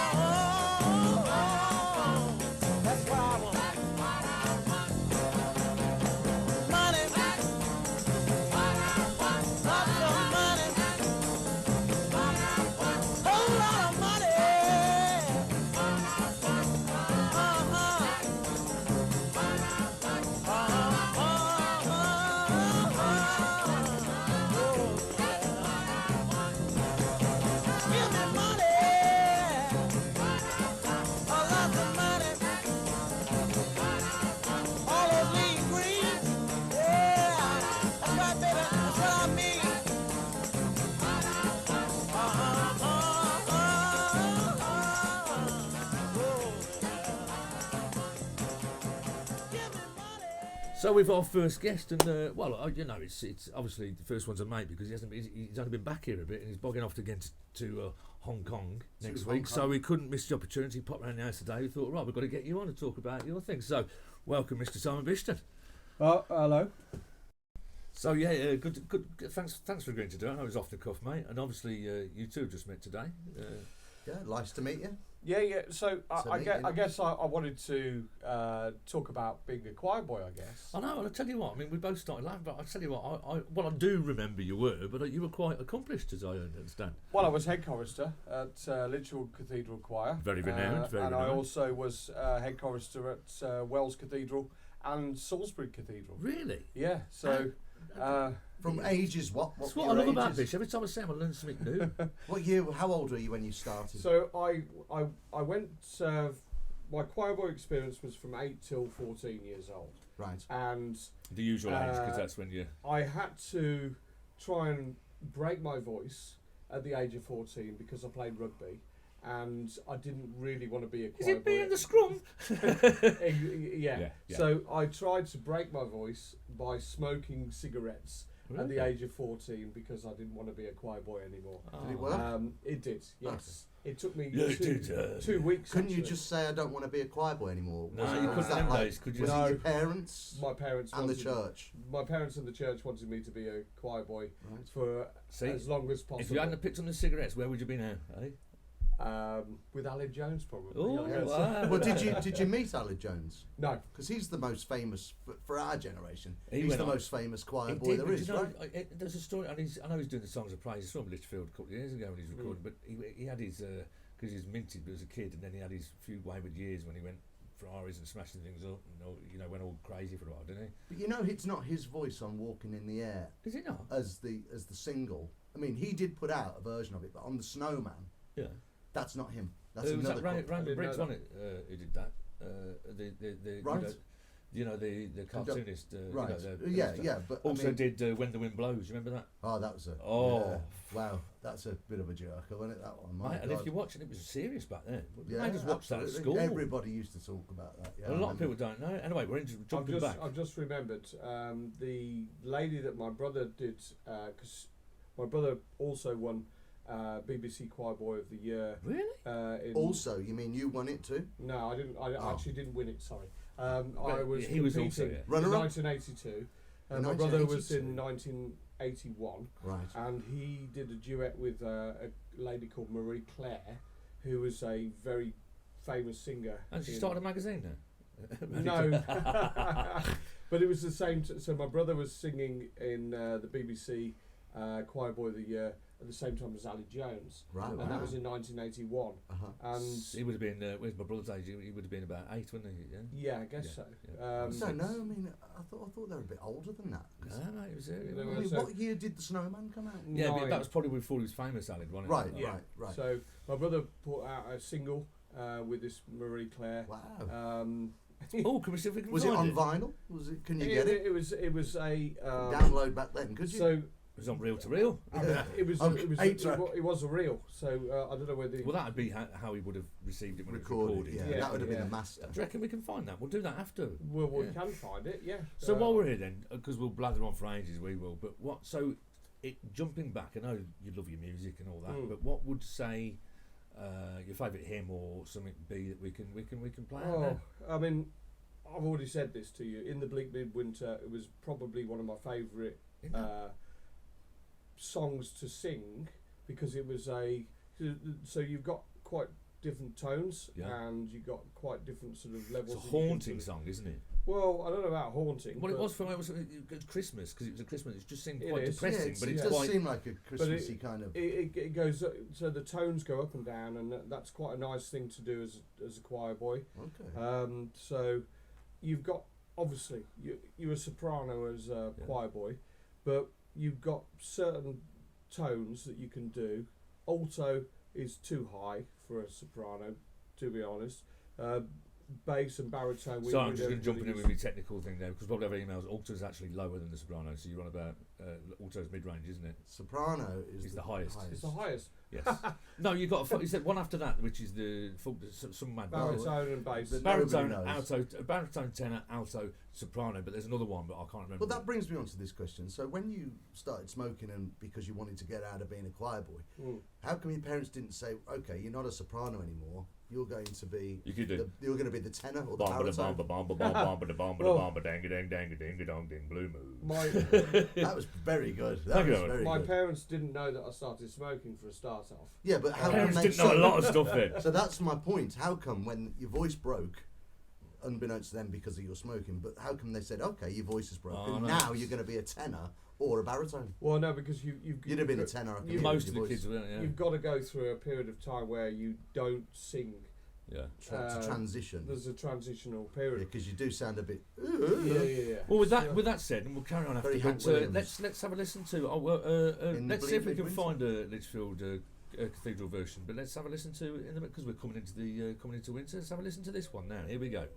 [SPEAKER 5] That's what I want. Money. Lots of money. Whole lot of money. Give me money, a lot of money, all those leaves green, yeah, that's right, baby, that's what I mean. Give me money.
[SPEAKER 3] So with our first guest, and it's obviously the first one's a mate because he's only been back here a bit, and he's bogging off to get to Hong Kong next week. So we couldn't miss the opportunity. Popped around the house today. We thought, right, we've got to get you on and talk about your thing. So welcome, Mr. Simon Bishton.
[SPEAKER 7] Hello.
[SPEAKER 3] So yeah, good. Thanks for agreeing to do it. I know it was off the cuff, mate, and obviously you two just met today.
[SPEAKER 4] Yeah, nice to meet you.
[SPEAKER 7] Yeah. So I
[SPEAKER 4] neat,
[SPEAKER 7] guess I wanted to talk about being a choir boy. I guess.
[SPEAKER 3] I know. I'll tell you what. I mean, we both started laughing, but I'll tell you what. I do remember you were, but you were quite accomplished, as I understand.
[SPEAKER 7] Well, I was head chorister at Lichfield Cathedral Choir.
[SPEAKER 3] Very renowned.
[SPEAKER 7] And I also was head chorister at Wells Cathedral and Salisbury Cathedral.
[SPEAKER 3] Really?
[SPEAKER 7] Yeah. So.
[SPEAKER 4] From ages, what?
[SPEAKER 3] That's what I love about this. Every time I say I learn something new.
[SPEAKER 4] What year? How old were you when you started?
[SPEAKER 7] So I went. My choir boy experience was from 8 till 14 years old.
[SPEAKER 4] Right.
[SPEAKER 7] And
[SPEAKER 3] The usual age, because that's when you.
[SPEAKER 7] I had to try and break my voice at the age of 14 because I played rugby, and I didn't really want to be a choir
[SPEAKER 3] Is it
[SPEAKER 7] boy.
[SPEAKER 3] being the scrum?
[SPEAKER 7] Yeah.
[SPEAKER 3] Yeah.
[SPEAKER 7] So I tried to break my voice by smoking cigarettes at the
[SPEAKER 3] Really?
[SPEAKER 7] age of 14 because I didn't want to be a choir boy anymore.
[SPEAKER 4] Did it work?
[SPEAKER 7] It did, yes. It took me
[SPEAKER 3] Yeah, it
[SPEAKER 7] two,
[SPEAKER 3] did,
[SPEAKER 7] 2 weeks.
[SPEAKER 4] Couldn't you
[SPEAKER 7] actually.
[SPEAKER 4] just say I don't want to be a choir boy anymore?
[SPEAKER 3] No,
[SPEAKER 4] Was
[SPEAKER 3] you
[SPEAKER 4] was
[SPEAKER 3] couldn't
[SPEAKER 4] that
[SPEAKER 3] them
[SPEAKER 4] like-
[SPEAKER 3] days, could you?
[SPEAKER 4] Was
[SPEAKER 7] No.
[SPEAKER 4] it your parents
[SPEAKER 7] My parents
[SPEAKER 4] and the
[SPEAKER 7] wanted-
[SPEAKER 4] church?
[SPEAKER 7] My parents and the church wanted me to be a choir boy
[SPEAKER 4] Right.
[SPEAKER 7] for
[SPEAKER 3] See,
[SPEAKER 7] as long as possible.
[SPEAKER 3] if you hadn't picked up the cigarettes, where would you be now? Eh?
[SPEAKER 7] With Alan Jones, probably.
[SPEAKER 3] Oh,
[SPEAKER 7] I guess.
[SPEAKER 3] wow.
[SPEAKER 4] Well, did you meet Aled Jones?
[SPEAKER 7] No.
[SPEAKER 4] Because he's the most famous for our generation.
[SPEAKER 3] He
[SPEAKER 4] He's
[SPEAKER 3] went
[SPEAKER 4] the
[SPEAKER 3] on.
[SPEAKER 4] most famous choir
[SPEAKER 3] He
[SPEAKER 4] boy
[SPEAKER 3] did,
[SPEAKER 4] there
[SPEAKER 3] but
[SPEAKER 4] is,
[SPEAKER 3] you know,
[SPEAKER 4] right?
[SPEAKER 3] there's a story, and I know he's doing the songs of praise. He's from Lichfield a couple of years ago when he's recording, but he had his because he's minted as a kid, and then he had his few wayward years when he went Ferraris and smashing things up, and all, went all crazy for a while, didn't he?
[SPEAKER 4] But you know, it's not his voice on "Walking in the Air"
[SPEAKER 3] Is it not?
[SPEAKER 4] as the single. I mean, he did put out a version of it, but on the Snowman,
[SPEAKER 3] Yeah.
[SPEAKER 4] that's not him. That's
[SPEAKER 3] Was
[SPEAKER 4] another.
[SPEAKER 3] that
[SPEAKER 4] couple.
[SPEAKER 3] Raymond
[SPEAKER 7] didn't
[SPEAKER 3] Briggs,
[SPEAKER 7] know
[SPEAKER 3] wasn't it? Who did that? The
[SPEAKER 4] Right.
[SPEAKER 3] the cartoonist.
[SPEAKER 4] Right.
[SPEAKER 3] the
[SPEAKER 4] Yeah,
[SPEAKER 3] stuff.
[SPEAKER 4] yeah, but I
[SPEAKER 3] Also
[SPEAKER 4] mean-
[SPEAKER 3] did When the Wind Blows. You remember that?
[SPEAKER 4] Oh, that was a.
[SPEAKER 3] Oh.
[SPEAKER 4] yeah. Wow, that's a bit of a jerker, wasn't it? That one. My
[SPEAKER 3] Mate, and if
[SPEAKER 4] God.
[SPEAKER 3] you watch it, it was serious back then.
[SPEAKER 4] Yeah,
[SPEAKER 3] I just watched that at
[SPEAKER 4] absolutely.
[SPEAKER 3] school.
[SPEAKER 4] Everybody used to talk about that. Yeah,
[SPEAKER 3] A
[SPEAKER 4] I
[SPEAKER 3] lot of
[SPEAKER 4] remember.
[SPEAKER 3] people don't know. Anyway, we're jumping back.
[SPEAKER 7] I've just remembered the lady that my brother did, because my brother also won BBC Choir Boy of the Year.
[SPEAKER 3] Really?
[SPEAKER 4] Also, you mean you won it too?
[SPEAKER 7] No, I didn't. I
[SPEAKER 4] Oh.
[SPEAKER 7] actually didn't win it. Sorry.
[SPEAKER 3] Well,
[SPEAKER 7] I was
[SPEAKER 3] he was
[SPEAKER 7] competing
[SPEAKER 3] also, yeah.
[SPEAKER 7] in
[SPEAKER 4] Runner-up?
[SPEAKER 7] 1982.
[SPEAKER 4] In
[SPEAKER 7] My brother was
[SPEAKER 4] 1982?
[SPEAKER 7] in 1981,
[SPEAKER 4] Right.
[SPEAKER 7] and he did a duet with a lady called Marie Claire, who was a very famous singer.
[SPEAKER 3] And she
[SPEAKER 7] in-
[SPEAKER 3] started a magazine now.
[SPEAKER 7] No, but it was the same. So my brother was singing in the BBC Choir Boy of the Year at the same time as Ali Jones,
[SPEAKER 4] Right.
[SPEAKER 7] and that was in 1981.
[SPEAKER 4] Uh-huh.
[SPEAKER 7] And
[SPEAKER 3] He would have been, where's my brother's age? He would have been about 8, wouldn't he? Yeah.
[SPEAKER 7] yeah, I guess
[SPEAKER 3] Yeah,
[SPEAKER 7] so.
[SPEAKER 3] yeah.
[SPEAKER 4] I don't know. I mean, I thought they were a bit older than that. 'Cause-
[SPEAKER 3] No, mate, it was.
[SPEAKER 7] They
[SPEAKER 4] I
[SPEAKER 7] were-
[SPEAKER 4] mean,
[SPEAKER 7] so-
[SPEAKER 4] what year did the Snowman come out?
[SPEAKER 3] Yeah, but
[SPEAKER 7] Nine.
[SPEAKER 3] that was probably before he was famous, Alid, wasn't it?
[SPEAKER 4] Right,
[SPEAKER 7] Yeah.
[SPEAKER 4] right.
[SPEAKER 7] So my brother put out a single with this Marie Claire.
[SPEAKER 4] Wow.
[SPEAKER 3] Oh, can we see if we can
[SPEAKER 4] Was it
[SPEAKER 3] find
[SPEAKER 4] on vinyl? Was it? Can you get it?
[SPEAKER 7] It was a
[SPEAKER 4] Download back then, could you?
[SPEAKER 7] so
[SPEAKER 3] It was on reel to reel.
[SPEAKER 7] it was
[SPEAKER 4] On
[SPEAKER 7] it was
[SPEAKER 4] 8-track.
[SPEAKER 7] it was a reel. So I don't know whether
[SPEAKER 3] Well, that would be how he would have received it when
[SPEAKER 4] Recorded,
[SPEAKER 3] it was recorded.
[SPEAKER 4] yeah,
[SPEAKER 7] Yeah,
[SPEAKER 4] that would have been
[SPEAKER 7] yeah.
[SPEAKER 4] a master.
[SPEAKER 3] Do you reckon we can find that? We'll do that after.
[SPEAKER 7] well, we
[SPEAKER 3] Yeah.
[SPEAKER 7] can find it. Yeah.
[SPEAKER 3] So while we're here then, because we'll blather on for ages, we will. But what? So, jumping back, I know you love your music and all that.
[SPEAKER 7] Mm.
[SPEAKER 3] But what would say your favourite hymn or something be that we can play? out
[SPEAKER 7] Oh,
[SPEAKER 3] now?
[SPEAKER 7] I mean, I've already said this to you. In the Bleak Midwinter, it was probably one of my favourite
[SPEAKER 3] Isn't it?
[SPEAKER 7] songs to sing because it was so you've got quite different tones
[SPEAKER 3] Yeah.
[SPEAKER 7] and you've got quite different sort of levels.
[SPEAKER 3] It's a
[SPEAKER 7] that you can
[SPEAKER 3] haunting
[SPEAKER 7] do.
[SPEAKER 3] song, isn't it?
[SPEAKER 7] Well, I don't know about haunting.
[SPEAKER 3] Well, it
[SPEAKER 7] but-
[SPEAKER 3] was for it was Christmas because it was a Christmas. It just seemed
[SPEAKER 7] It
[SPEAKER 3] quite
[SPEAKER 7] is.
[SPEAKER 3] depressing,
[SPEAKER 4] yeah,
[SPEAKER 3] but
[SPEAKER 4] it
[SPEAKER 3] it's
[SPEAKER 4] does
[SPEAKER 3] quite.
[SPEAKER 4] seem like a Christmassy kind of.
[SPEAKER 7] It goes so the tones go up and down, and that's quite a nice thing to do as a choir boy.
[SPEAKER 4] Okay.
[SPEAKER 7] So you've got obviously you're a soprano as a choir boy, but you've got certain tones that you can do. Alto is too high for a soprano, to be honest. Bass and baritone.
[SPEAKER 3] So I'm just going to jump in with my technical thing there because probably have emails. Alto is actually lower than the soprano, so you're on about alto's mid range, isn't it?
[SPEAKER 4] Soprano is
[SPEAKER 3] It's the highest.
[SPEAKER 7] It's the highest.
[SPEAKER 3] Yes. No, you got. You said one after that, which is the some mad
[SPEAKER 7] Baritone and bass.
[SPEAKER 4] The-
[SPEAKER 3] baritone,
[SPEAKER 4] Nobody knows.
[SPEAKER 3] alto, baritone, tenor, alto, soprano. But there's another one, but I can't remember.
[SPEAKER 4] Well, that brings me on to this question. So, when you started smoking and because you wanted to get out of being a choir boy,
[SPEAKER 7] Mm.
[SPEAKER 4] how come your parents didn't say, "Okay, you're not a soprano anymore. You're going to be
[SPEAKER 3] You could do.
[SPEAKER 4] you're going to be the tenor or the
[SPEAKER 3] Bomba da
[SPEAKER 4] baritone"?
[SPEAKER 3] bomba bomba bomba da bomba da bomba dang a dang dang a ding a dong ding blue moon.
[SPEAKER 7] My
[SPEAKER 4] That was very good. That
[SPEAKER 3] Thank
[SPEAKER 4] was
[SPEAKER 3] you.
[SPEAKER 4] very
[SPEAKER 7] my
[SPEAKER 4] good.
[SPEAKER 7] parents didn't know that I started smoking for a start off.
[SPEAKER 4] Yeah, but how come
[SPEAKER 3] Parents
[SPEAKER 4] they
[SPEAKER 3] didn't know a lot of stuff then.
[SPEAKER 4] So that's my point. How come when your voice broke, unbeknownst to them because of your smoking, but how come they said, "Okay, your voice is broken.
[SPEAKER 3] Oh, no.
[SPEAKER 4] Now you're going to be a tenor or a baritone"?
[SPEAKER 7] Well, no, because you've
[SPEAKER 4] You'd have been a tenor. I can hear
[SPEAKER 3] Most
[SPEAKER 4] your
[SPEAKER 3] of the
[SPEAKER 4] voice.
[SPEAKER 3] kids were, yeah.
[SPEAKER 7] You've got to go through a period of time where you don't sing.
[SPEAKER 3] Yeah.
[SPEAKER 4] To transition.
[SPEAKER 7] There's a transitional
[SPEAKER 4] Yeah,
[SPEAKER 7] period.
[SPEAKER 4] because you do sound a bit.
[SPEAKER 7] Yeah.
[SPEAKER 3] Well, with
[SPEAKER 7] So-
[SPEAKER 3] that said, and we'll carry on after.
[SPEAKER 4] Very Hank
[SPEAKER 3] But
[SPEAKER 4] Williams.
[SPEAKER 3] let's have a listen to.
[SPEAKER 4] In the
[SPEAKER 3] Let's see if we
[SPEAKER 4] Bleak
[SPEAKER 3] can
[SPEAKER 4] Midwinter?
[SPEAKER 3] find a Lichfield cathedral version. But let's have a listen to because we're coming into the coming into winter. Let's have a listen to this one now. Here we go.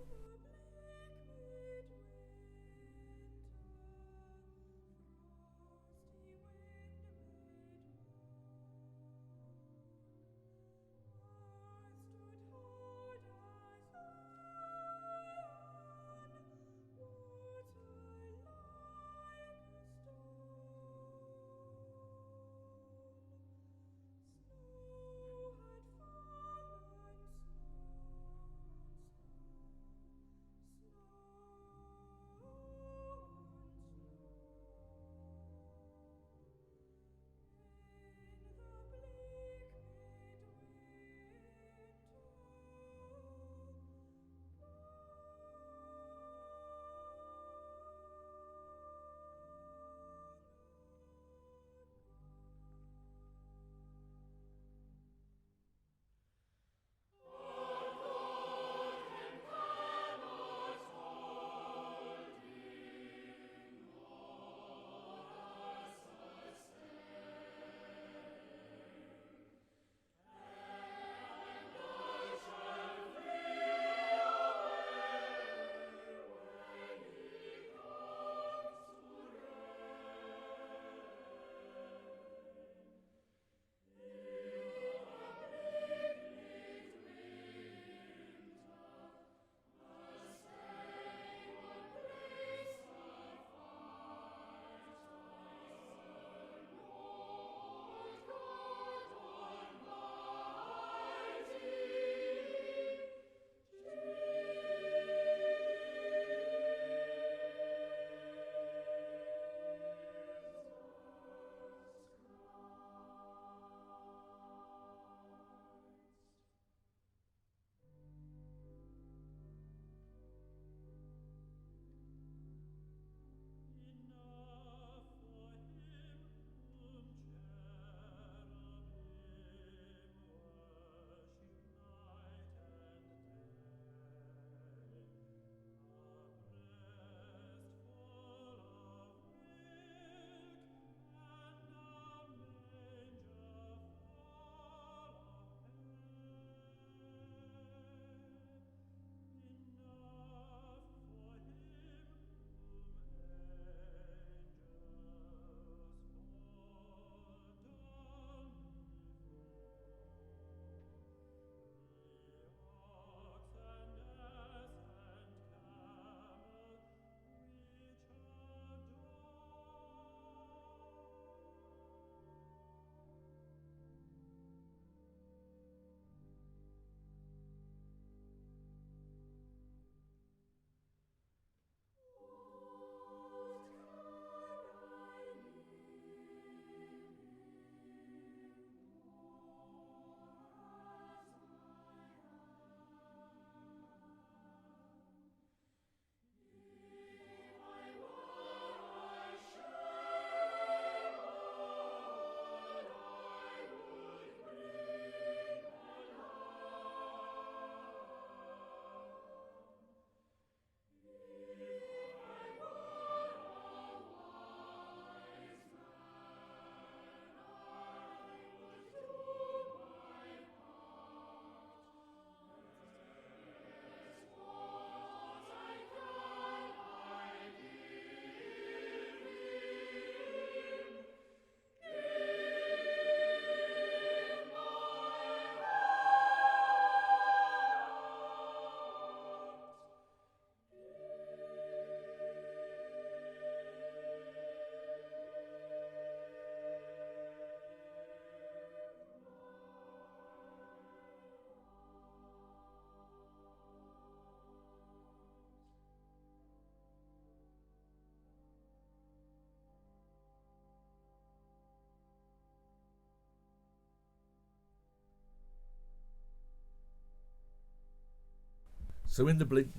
[SPEAKER 3] So in the bleak,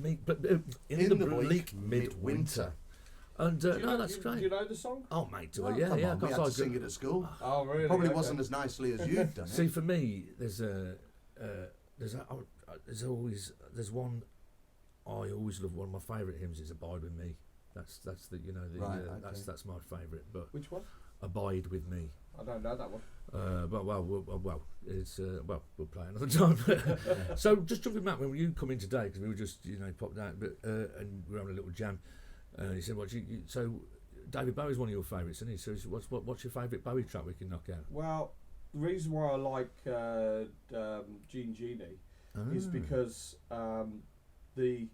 [SPEAKER 3] midwinter. And no, that's
[SPEAKER 7] Do
[SPEAKER 3] great.
[SPEAKER 7] you know the song?
[SPEAKER 3] Oh, mate, do
[SPEAKER 4] Oh,
[SPEAKER 3] I? Yeah,
[SPEAKER 4] come
[SPEAKER 3] yeah.
[SPEAKER 4] on, we
[SPEAKER 3] 'cause
[SPEAKER 4] had
[SPEAKER 3] I
[SPEAKER 4] to sing it at school.
[SPEAKER 7] Oh, really?
[SPEAKER 4] Probably
[SPEAKER 7] Okay.
[SPEAKER 4] wasn't as nicely as you'd done
[SPEAKER 3] See,
[SPEAKER 4] it.
[SPEAKER 3] for me, there's one. I always love one of my favourite hymns is "Abide with Me." That's the
[SPEAKER 4] Right, okay.
[SPEAKER 3] that's my favourite. But
[SPEAKER 7] Which one?
[SPEAKER 3] "Abide with Me."
[SPEAKER 7] I don't know that one.
[SPEAKER 3] It's we'll play another time. So just jumping back when you come in today, because we were just popped out, but and we were having a little jam. He said, so David Bowie's one of your favourites, isn't he? So what's your favourite Bowie track we can knock out?
[SPEAKER 7] Well, the reason why I like Jean Genie is because the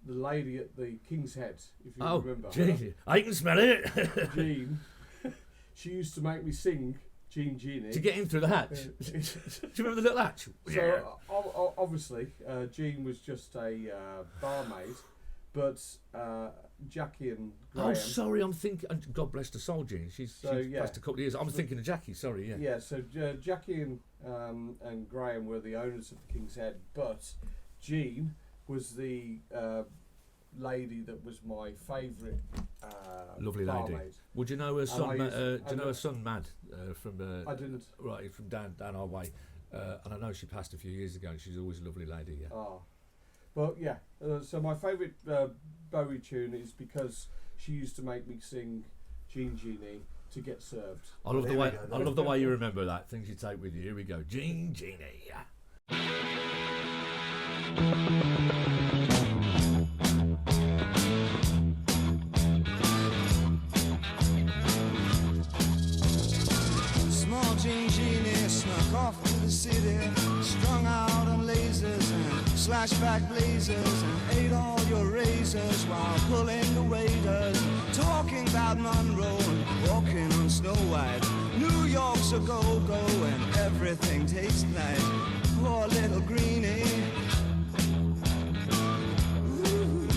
[SPEAKER 7] lady at the King's Head, if you remember.
[SPEAKER 3] Gee, I can smell it.
[SPEAKER 7] Jean, she used to make me sing Jean Genie.
[SPEAKER 3] To get in through the hatch. Do you remember the little hatch?
[SPEAKER 7] So obviously, Jean was just a barmaid, but Jackie and Graham.
[SPEAKER 3] Oh, sorry, I'm thinking. God bless the soul, Jean. She's passed a couple of years. I'm thinking of Jackie. Sorry, yeah.
[SPEAKER 7] Yeah. So Jackie and Graham were the owners of the King's Head, but Jean was the lady that was my favourite.
[SPEAKER 3] Lovely lady.
[SPEAKER 7] barmaid.
[SPEAKER 3] Would you know her son?
[SPEAKER 7] I
[SPEAKER 3] Her son Mad from?
[SPEAKER 7] I didn't.
[SPEAKER 3] Right, from down our way. And I know she passed a few years ago, and she's always a lovely lady. Yeah.
[SPEAKER 7] Ah. But yeah, so my favourite Bowie tune is because she used to make me sing Jean Genie to get served.
[SPEAKER 3] I love
[SPEAKER 4] There
[SPEAKER 3] the
[SPEAKER 4] we
[SPEAKER 3] way
[SPEAKER 4] go,
[SPEAKER 3] I love the way you remember that. Things you take with you. Here we go. Jean Genie.
[SPEAKER 2] Small Jean Genie snuck off to the city, strung out on lasers and slashback blazers, and ate all your razors while pulling the waiters, talking about Monroe and walking on Snow White. New York's a go-go and everything tastes nice. Poor little greenie. Ooh.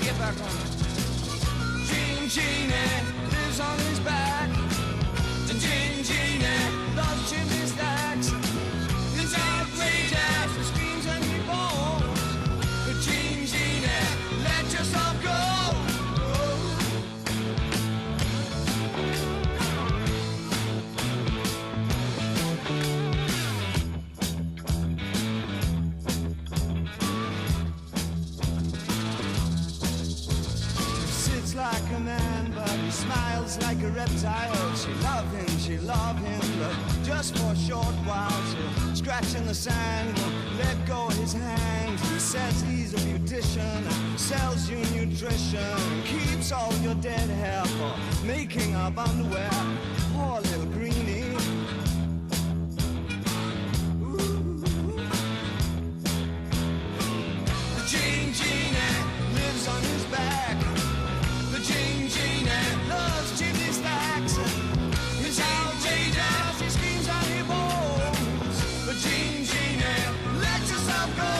[SPEAKER 2] Get back on it. Jean Genie lives on his back. And Jean Genie loves chimney stacks. It's outrageous, he screams and he falls. But Jean Genie, let yourself go. Sits like a man, but he smiles like a reptile. She love him, but just for a short while. She'll scratch in the sand, won't let go of his hand. He says he's a beautician, sells you nutrition, keeps all your dead hair for making up underwear. Poor little greenie. Ooh. The Jean Genie lives on his back. The Jean Genie loves chimney stacks. It's outrageous, he screams and he moans. The Jean Genie, let yourself go.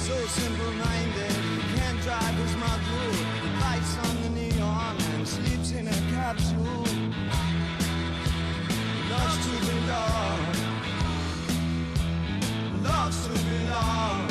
[SPEAKER 2] So simple-minded, he can't drive his module. He bites on the neon and sleeps in a capsule. Loves to belong. Loves to belong.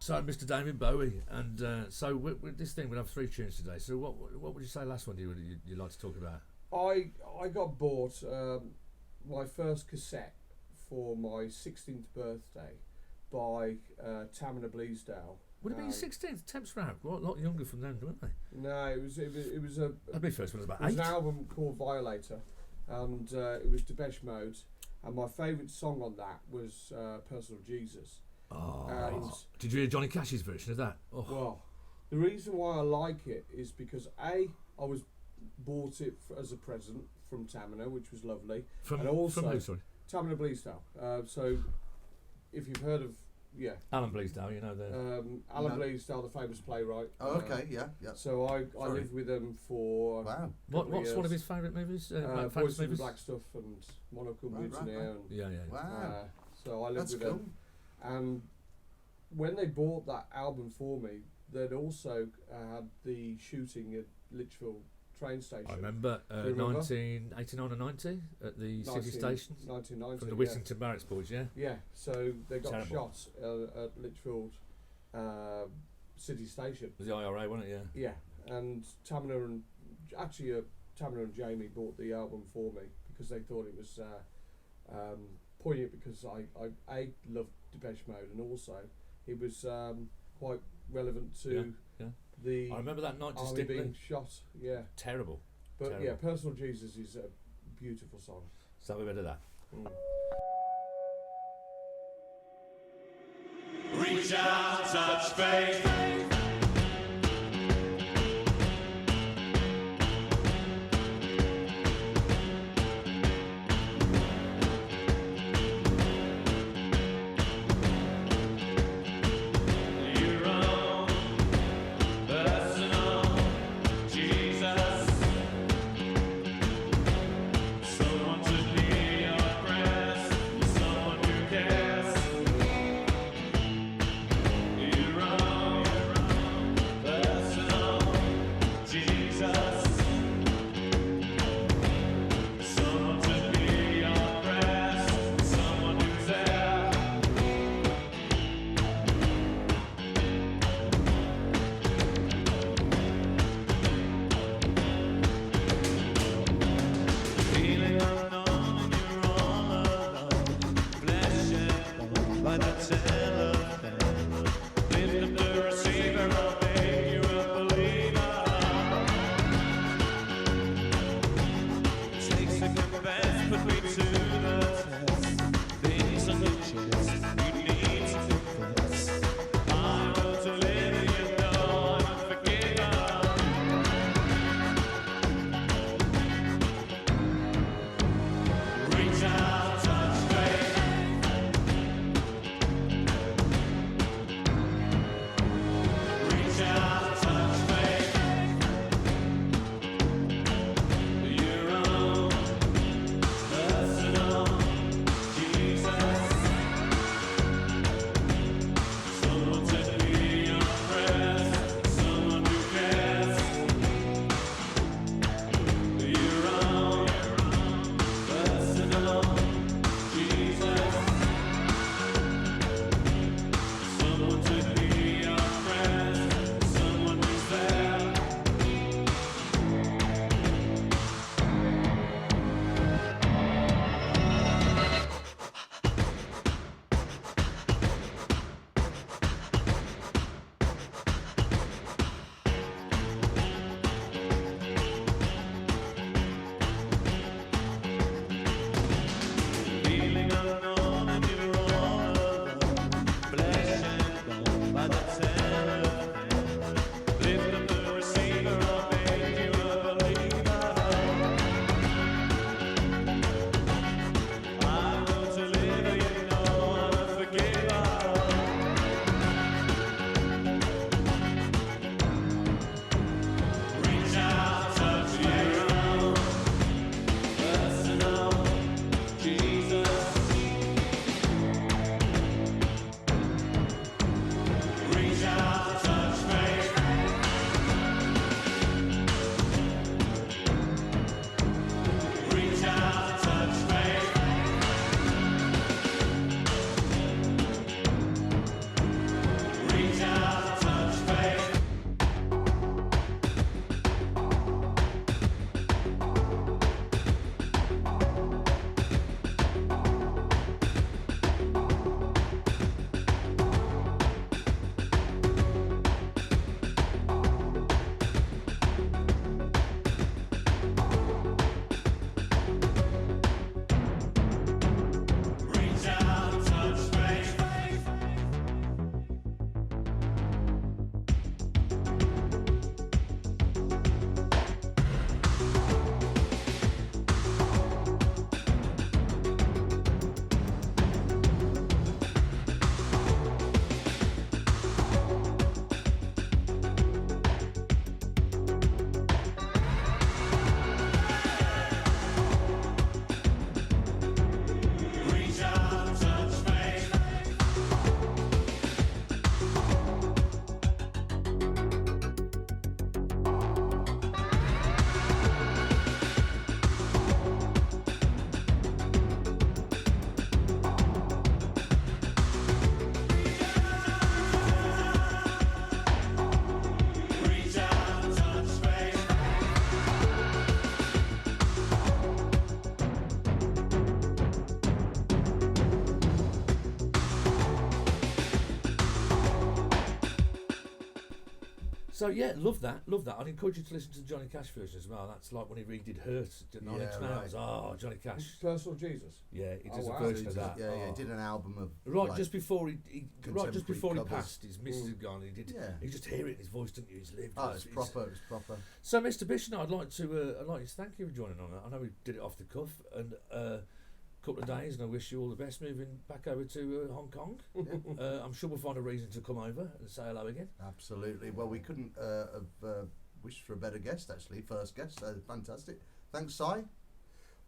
[SPEAKER 3] So, Mr. David Bowie, and so with this thing, we'll have 3 tunes today. So, what would you say last one you'd like to talk about?
[SPEAKER 7] I got bought my first cassette for my 16th birthday by Tamina Bleasdale.
[SPEAKER 3] Would it be your 16th? Temps were a lot younger from then, weren't they?
[SPEAKER 7] No, it was a.
[SPEAKER 3] That'd be first one was about
[SPEAKER 7] It was
[SPEAKER 3] 8.
[SPEAKER 7] an album called Violator, and it was Depeche Mode, and my favourite song on that was Personal Jesus.
[SPEAKER 3] Oh,
[SPEAKER 7] And
[SPEAKER 3] did you hear Johnny Cash's version of that? Oh.
[SPEAKER 7] well, the reason why I like it is because I bought it as a present from Tamina, which was lovely,
[SPEAKER 3] From
[SPEAKER 7] and also
[SPEAKER 3] who, sorry?
[SPEAKER 7] Tamina Bleasdale. So, if you've heard of
[SPEAKER 3] Alan Bleasdale, you know the.
[SPEAKER 7] Alan
[SPEAKER 4] No.
[SPEAKER 7] Bleasdale, the famous playwright.
[SPEAKER 4] Oh, okay, yeah.
[SPEAKER 7] So I
[SPEAKER 4] Sorry.
[SPEAKER 7] lived with him for
[SPEAKER 4] Wow.
[SPEAKER 3] What's one
[SPEAKER 7] years.
[SPEAKER 3] of his favourite movies?
[SPEAKER 7] Voice
[SPEAKER 3] famous
[SPEAKER 7] of the
[SPEAKER 3] movies?
[SPEAKER 7] Black Stuff and Monocle
[SPEAKER 4] Right,
[SPEAKER 7] Mutineer.
[SPEAKER 4] right.
[SPEAKER 7] And,
[SPEAKER 3] Yeah.
[SPEAKER 4] Wow.
[SPEAKER 7] so I lived
[SPEAKER 4] That's
[SPEAKER 7] with
[SPEAKER 4] cool.
[SPEAKER 7] them. And when they bought that album for me, they'd also had the shooting at Lichfield train station.
[SPEAKER 3] I remember,
[SPEAKER 7] Do you remember?
[SPEAKER 3] 1989 and 90 at the city stations
[SPEAKER 7] 1990.
[SPEAKER 3] from the
[SPEAKER 7] yeah.
[SPEAKER 3] Whittington Barracks boys, yeah.
[SPEAKER 7] Yeah, so they got
[SPEAKER 3] Terrible.
[SPEAKER 7] shot at Lichfield city station.
[SPEAKER 3] It was the IRA, wasn't it? Yeah.
[SPEAKER 7] Yeah, and Tamina and Jamie bought the album for me because they thought it was poignant because I loved Depeche Mode, and also it was quite relevant to
[SPEAKER 3] Yeah.
[SPEAKER 7] the
[SPEAKER 3] I remember that night
[SPEAKER 7] army
[SPEAKER 3] distinctly.
[SPEAKER 7] being shot. Yeah,
[SPEAKER 3] Terrible.
[SPEAKER 7] but
[SPEAKER 3] Terrible.
[SPEAKER 7] yeah, Personal Jesus is a beautiful song.
[SPEAKER 3] So have a bit of that.
[SPEAKER 7] Mm.
[SPEAKER 8] Reach out, touch faith. Your own personal Jesus. Someone to be your prayers, someone who cares. Your own
[SPEAKER 3] So yeah, love that. I'd encourage you to listen to the Johnny Cash version as well. That's like when he redid Hurt, Nine Inch Nails. Oh, Johnny Cash.
[SPEAKER 7] Personal Jesus.
[SPEAKER 3] Yeah, he does
[SPEAKER 7] Oh,
[SPEAKER 3] a
[SPEAKER 7] wow.
[SPEAKER 3] version of that.
[SPEAKER 4] Yeah,
[SPEAKER 3] Oh.
[SPEAKER 4] he did an album of
[SPEAKER 3] Right,
[SPEAKER 4] like,
[SPEAKER 3] just before he
[SPEAKER 4] contemporary covers.
[SPEAKER 3] passed, his missus had gone. He did.
[SPEAKER 4] Yeah.
[SPEAKER 3] You just hear it in his voice, don't you? He's lived.
[SPEAKER 4] Oh, it's proper. It was proper.
[SPEAKER 3] So, Mr. Bishop, I'd like to thank you for joining on. I know we did it off the cuff and a couple of days, and I wish you all the best moving back over to Hong Kong. I'm sure we'll find a reason to come over and say hello again.
[SPEAKER 4] Absolutely. Well, we couldn't have wished for a better guest, actually. First guest. Fantastic. Thanks, Si.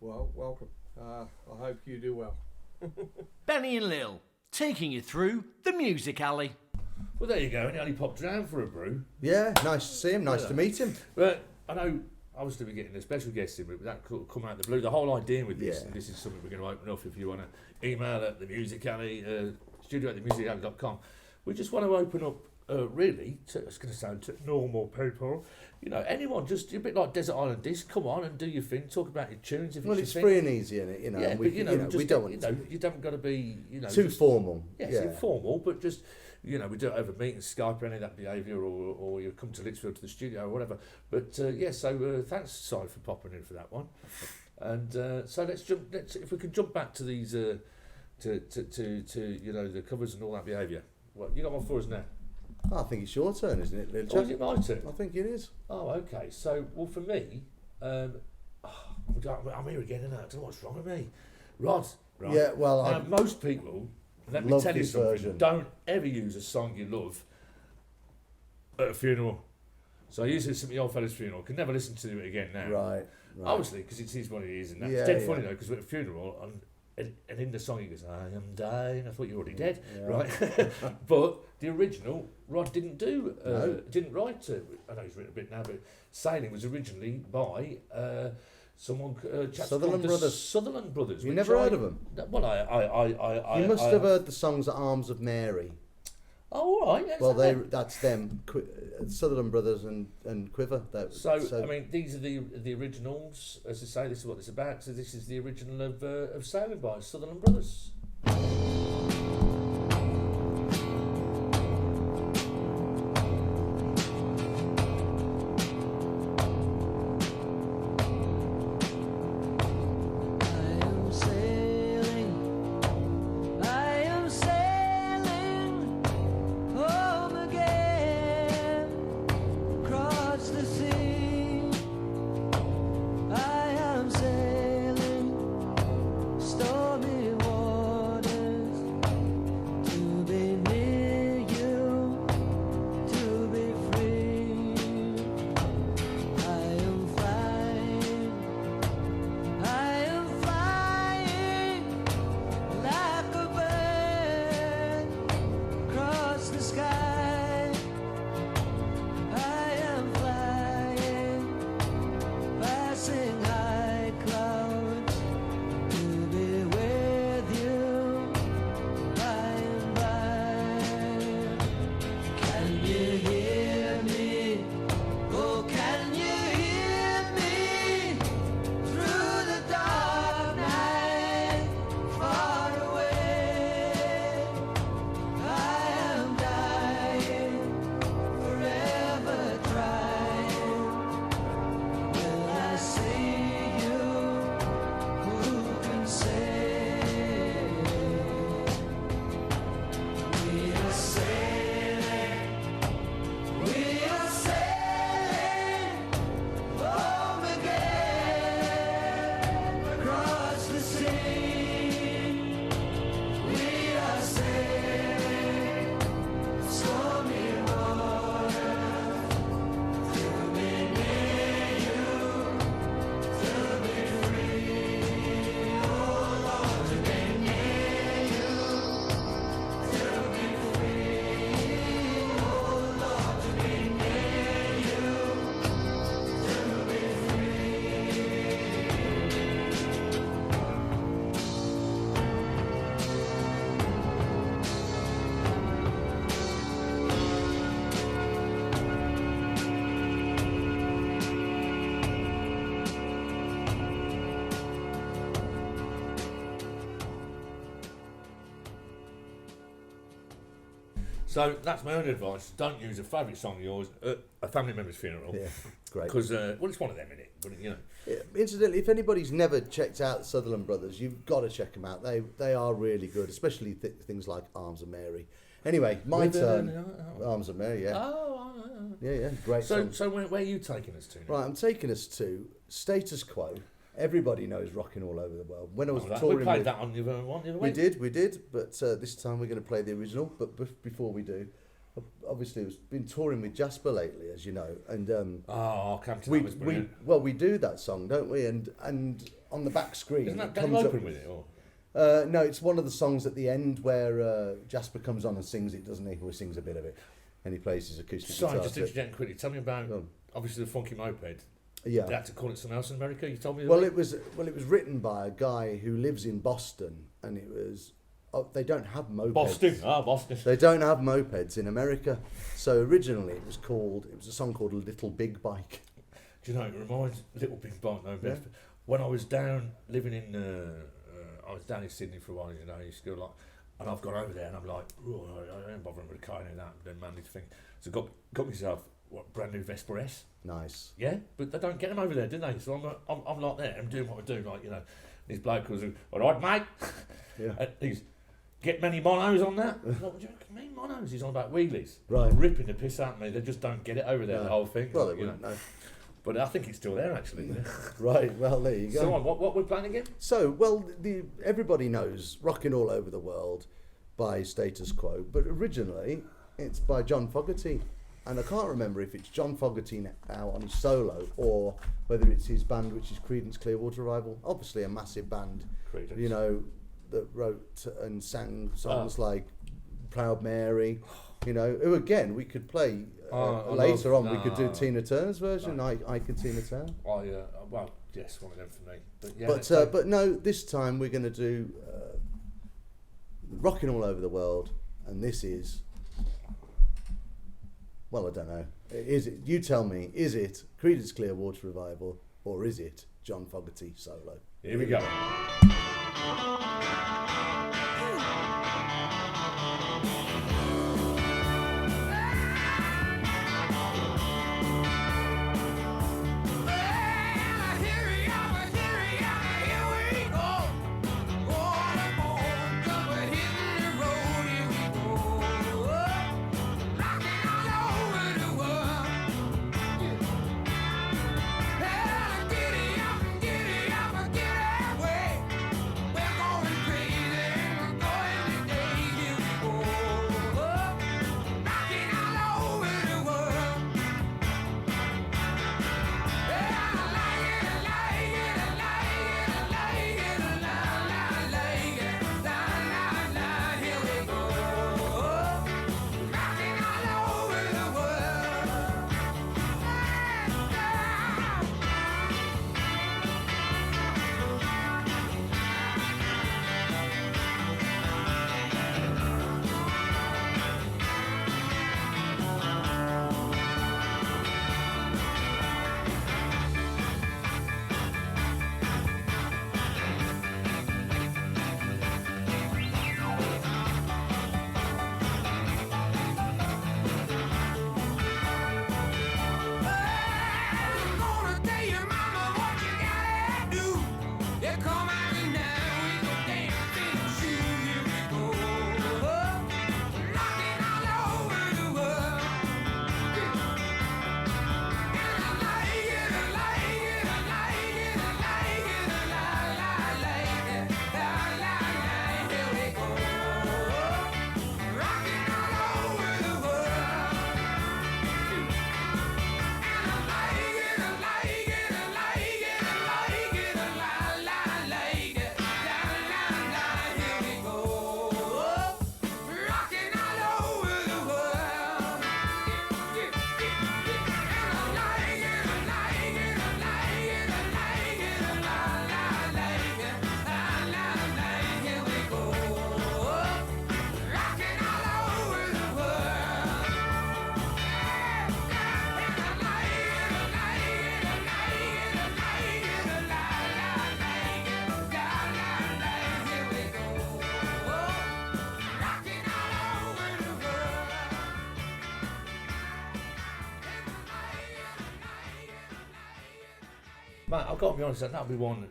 [SPEAKER 7] Well, welcome. I hope you do well.
[SPEAKER 1] Benny and Lil, taking you through the music alley.
[SPEAKER 3] Well, there you go. And he only popped around for a brew.
[SPEAKER 4] Yeah, nice to see him. Nice to meet him.
[SPEAKER 3] But I know obviously we're getting a special guest in, but that could come out of the blue. The whole idea with this,
[SPEAKER 4] Yeah.
[SPEAKER 3] and this is something we're going to open up if you want to email at the Music Alley, studio@themusicalley.com. We just want to open up, really, it's going to sound to normal people. You know, anyone, just a bit like Desert Island Disc, come on and do your thing, talk about your tunes. If
[SPEAKER 4] Well,
[SPEAKER 3] it's
[SPEAKER 4] it's
[SPEAKER 3] your
[SPEAKER 4] free
[SPEAKER 3] thing.
[SPEAKER 4] and easy, in it, you know.
[SPEAKER 3] Yeah,
[SPEAKER 4] and
[SPEAKER 3] but you know,
[SPEAKER 4] we don't want
[SPEAKER 3] you know, you haven't got to be, you know,
[SPEAKER 4] too
[SPEAKER 3] just-
[SPEAKER 4] formal.
[SPEAKER 3] Yes,
[SPEAKER 4] yeah.
[SPEAKER 3] informal, but just, you know, we do it over meet and Skype or any of that behaviour, or you come to Lichfield to the studio or whatever. But so thanks, Si, for popping in for that one. And so let's if we can jump back to these, to you know, the covers and all that behaviour. Well, you got one for us now.
[SPEAKER 4] I think it's your turn, isn't it, little
[SPEAKER 3] Oh,
[SPEAKER 4] chap?
[SPEAKER 3] is it my turn?
[SPEAKER 4] I think it is.
[SPEAKER 3] Oh, okay. So, well, for me, I'm here again, and I don't know what's wrong with me. Rod, right?
[SPEAKER 4] Yeah, well,
[SPEAKER 3] now,
[SPEAKER 4] I
[SPEAKER 3] most people, let me
[SPEAKER 4] love
[SPEAKER 3] tell you
[SPEAKER 4] this
[SPEAKER 3] something,
[SPEAKER 4] version.
[SPEAKER 3] don't ever use a song you love at a funeral. So I used this at my old fella's funeral. Can never listen to it again now.
[SPEAKER 4] right.
[SPEAKER 3] Obviously, because it is what it is, and that's
[SPEAKER 4] Yeah,
[SPEAKER 3] dead funny
[SPEAKER 4] yeah.
[SPEAKER 3] though, because we're at a funeral, and in the song he goes, "I am dying." I thought you were already dead,
[SPEAKER 4] Yeah.
[SPEAKER 3] right? But the original, Rod didn't do,
[SPEAKER 4] No.
[SPEAKER 3] didn't write. I know he's written a bit now, but "Sailing" was originally by someone, chaps
[SPEAKER 4] Sutherland
[SPEAKER 3] called the
[SPEAKER 4] Brothers.
[SPEAKER 3] Sutherland Brothers.
[SPEAKER 4] You
[SPEAKER 3] which
[SPEAKER 4] never
[SPEAKER 3] I-
[SPEAKER 4] heard of them?
[SPEAKER 3] Well, I
[SPEAKER 4] You must
[SPEAKER 3] I-
[SPEAKER 4] have heard the songs "Arms of Mary."
[SPEAKER 3] Oh, all right. Yes,
[SPEAKER 4] Well,
[SPEAKER 3] I have.
[SPEAKER 4] that's them, Sutherland Brothers and Quiver.
[SPEAKER 3] So I mean, these are the originals. As I say, this is what it's about. So this is the original of Sailing by Sutherland Brothers.
[SPEAKER 5] I am sailing home again across the sea. I am sailing stormy waters.
[SPEAKER 3] So that's my own advice. Don't use a favourite song of yours at a family member's funeral.
[SPEAKER 4] Yeah, great.
[SPEAKER 3] Because, well, it's one of them, innit? But, you know.
[SPEAKER 4] Incidentally, if anybody's never checked out Sutherland Brothers, you've got to check them out. They are really good, especially things like Arms of Mary. Anyway, my turn. Arms of Mary, yeah.
[SPEAKER 3] Oh,
[SPEAKER 4] Yeah, great song.
[SPEAKER 3] So where are you taking us to now?
[SPEAKER 4] Right, I'm taking us to Status Quo. Everybody knows Rocking All Over the World. When I was
[SPEAKER 3] We
[SPEAKER 4] touring
[SPEAKER 3] played
[SPEAKER 4] with,
[SPEAKER 3] that on the other one the other
[SPEAKER 4] we
[SPEAKER 3] week.
[SPEAKER 4] did, but this time we're going to play the original. But before we do, obviously I've been touring with Jasper lately, as you know, and
[SPEAKER 3] Oh, Campton,
[SPEAKER 4] we
[SPEAKER 3] that was brilliant.
[SPEAKER 4] we do that song, don't we? And on the back screen,
[SPEAKER 3] Isn't that
[SPEAKER 4] it
[SPEAKER 3] Dave
[SPEAKER 4] comes
[SPEAKER 3] Open
[SPEAKER 4] up.
[SPEAKER 3] with it? Or?
[SPEAKER 4] No, it's one of the songs at the end where Jasper comes on and sings it, doesn't he? Or sings a bit of it, and he plays his acoustic
[SPEAKER 3] Sorry,
[SPEAKER 4] guitar.
[SPEAKER 3] just
[SPEAKER 4] to it.
[SPEAKER 3] interjecting quickly. Tell me about,
[SPEAKER 4] Go on.
[SPEAKER 3] obviously, the Funky Moped.
[SPEAKER 4] Yeah.
[SPEAKER 3] They had to call it something else in America, you told me the
[SPEAKER 4] Well,
[SPEAKER 3] other
[SPEAKER 4] it was written by a guy who lives in Boston, and it was. They don't have mopeds.
[SPEAKER 3] Boston. Boston.
[SPEAKER 4] They don't have mopeds in America. So originally it was a song called Little Big Bike.
[SPEAKER 3] Do you know, it reminds Little Big Bike, no
[SPEAKER 4] Yeah.
[SPEAKER 3] best. When I was down living in, I was down in Sydney for a while, you know, I used to go like, and I've gone over there and I'm like, oh, I ain't bothering with a car and that, then manly thing. So got myself, brand new Vespa S.
[SPEAKER 4] Nice.
[SPEAKER 3] Yeah, but they don't get them over there, do they? So I'm like there, I'm doing what I do, like, you know, this bloke was, all right, mate.
[SPEAKER 4] Yeah.
[SPEAKER 3] And he's, get many monos on that? I'm like, what do you mean monos? He's on about wheelies.
[SPEAKER 4] Right.
[SPEAKER 3] Ripping the piss out of me. They just don't get it over there,
[SPEAKER 4] No.
[SPEAKER 3] the whole thing.
[SPEAKER 4] Well, they
[SPEAKER 3] you know.
[SPEAKER 4] wouldn't know.
[SPEAKER 3] But I think it's still there, actually. Yeah.
[SPEAKER 4] Right. Well, there you go.
[SPEAKER 3] So on, what we're playing again?
[SPEAKER 4] So, well, everybody knows Rocking All Over the World by Status Quo, but originally it's by John Fogerty. And I can't remember if it's John Fogerty now on his solo or whether it's his band, which is Creedence Clearwater Revival. Obviously a massive band,
[SPEAKER 3] Creedence.
[SPEAKER 4] you know, that wrote and sang songs like Proud Mary, you know, who again we could play later on. We could do Tina Turner's version, I Can Tina Turner.
[SPEAKER 3] Oh, yeah. Well, yes, one of them for me. But, yeah,
[SPEAKER 4] But no, this time we're going to do Rocking All Over the World, and this is, well, I don't know. Is it? You tell me. Is it Creedence Clearwater Revival or is it John Fogerty solo?
[SPEAKER 3] here we go.
[SPEAKER 2] We're
[SPEAKER 3] Mate, I've got to be honest, that'll be one.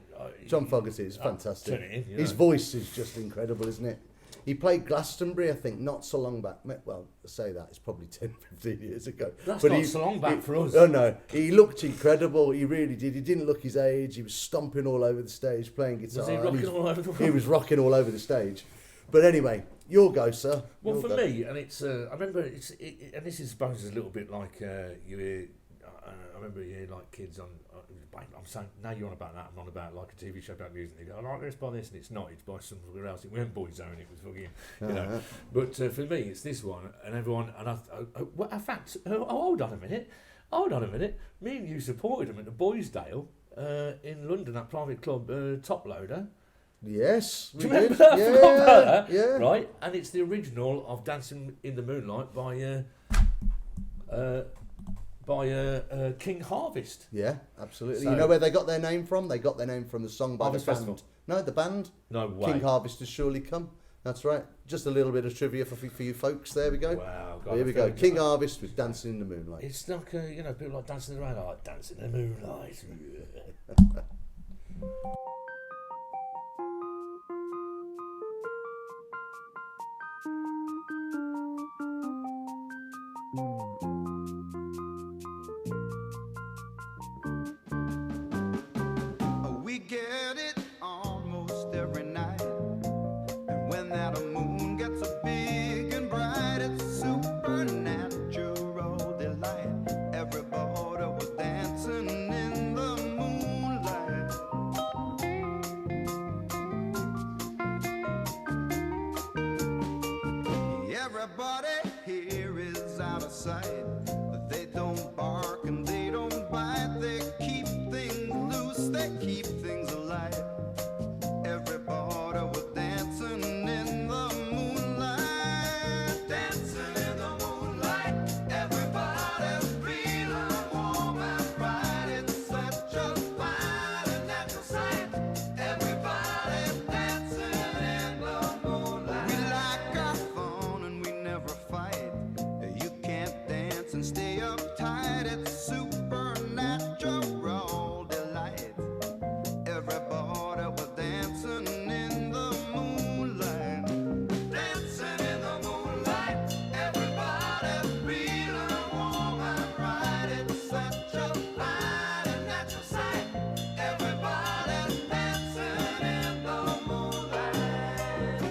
[SPEAKER 4] John Fogerty is fantastic.
[SPEAKER 3] turn it in, you
[SPEAKER 4] His
[SPEAKER 3] know.
[SPEAKER 4] voice is just incredible, isn't it? He played Glastonbury, I think, not so long back. Well, I say that, it's probably 10, 15 years ago.
[SPEAKER 3] That's
[SPEAKER 4] But
[SPEAKER 3] not so long back for us.
[SPEAKER 4] Oh, no. He looked incredible. He really did. He didn't look his age. He was stomping all over the stage, playing guitar.
[SPEAKER 3] Was he
[SPEAKER 4] and
[SPEAKER 3] rocking all over the
[SPEAKER 4] He was rocking all over the stage. But anyway, your go, sir.
[SPEAKER 3] Well,
[SPEAKER 4] Your
[SPEAKER 3] for
[SPEAKER 4] go.
[SPEAKER 3] me, and it's, I remember, and this is, suppose, a little bit like you hear, I remember you hear like kids on, I'm saying, now you're on about that, I'm on about like a TV show about music, they go, I like this by this, and it's not, it's by somewhere else, it went Boyzone, it was fucking, you know. But for me, it's this one, and everyone, and well, in fact, hold on a minute, me and you supported them at the Boysdale in London, that private club, Top Loader.
[SPEAKER 4] Yes, we
[SPEAKER 3] Do you remember
[SPEAKER 4] did.
[SPEAKER 3] that? I forgot about that.
[SPEAKER 4] Yeah.
[SPEAKER 3] Right, and it's the original of Dancing in the Moonlight by King Harvest.
[SPEAKER 4] Yeah, absolutely.
[SPEAKER 3] So-
[SPEAKER 4] You know where they got their name from? They got their name from the song by
[SPEAKER 3] Harvest
[SPEAKER 4] the band.
[SPEAKER 3] Festival.
[SPEAKER 4] No, the band.
[SPEAKER 3] No way.
[SPEAKER 4] King Harvest Has Surely Come. That's right. Just a little bit of trivia for you folks. There we go.
[SPEAKER 3] Wow, God,
[SPEAKER 4] Here
[SPEAKER 3] I
[SPEAKER 4] we
[SPEAKER 3] feel
[SPEAKER 4] go. King Harvest with Dancing in the Moonlight.
[SPEAKER 3] It's like you know, people like dancing around, like dancing in the moonlight.
[SPEAKER 2] We get it almost every night. And when that moon gets so big and bright, it's a supernatural delight. Everybody was dancing in the moonlight. Everybody here is out of sight. They don't bark and they don't bite. They keep things loose, they keep things alive. Everybody was dancing in the moonlight. Dancing in the moonlight. Everybody's feeling warm and bright. It's such a fine and natural sight. Everybody's dancing in the moonlight. We like our fun and we never fight. You can't dance and stay uptight. It's supernatural delight. Everybody was dancing in the moonlight. Dancing in the moonlight. Everybody's feeling warm and bright. It's such a fine and natural sight. Everybody's dancing in the moonlight.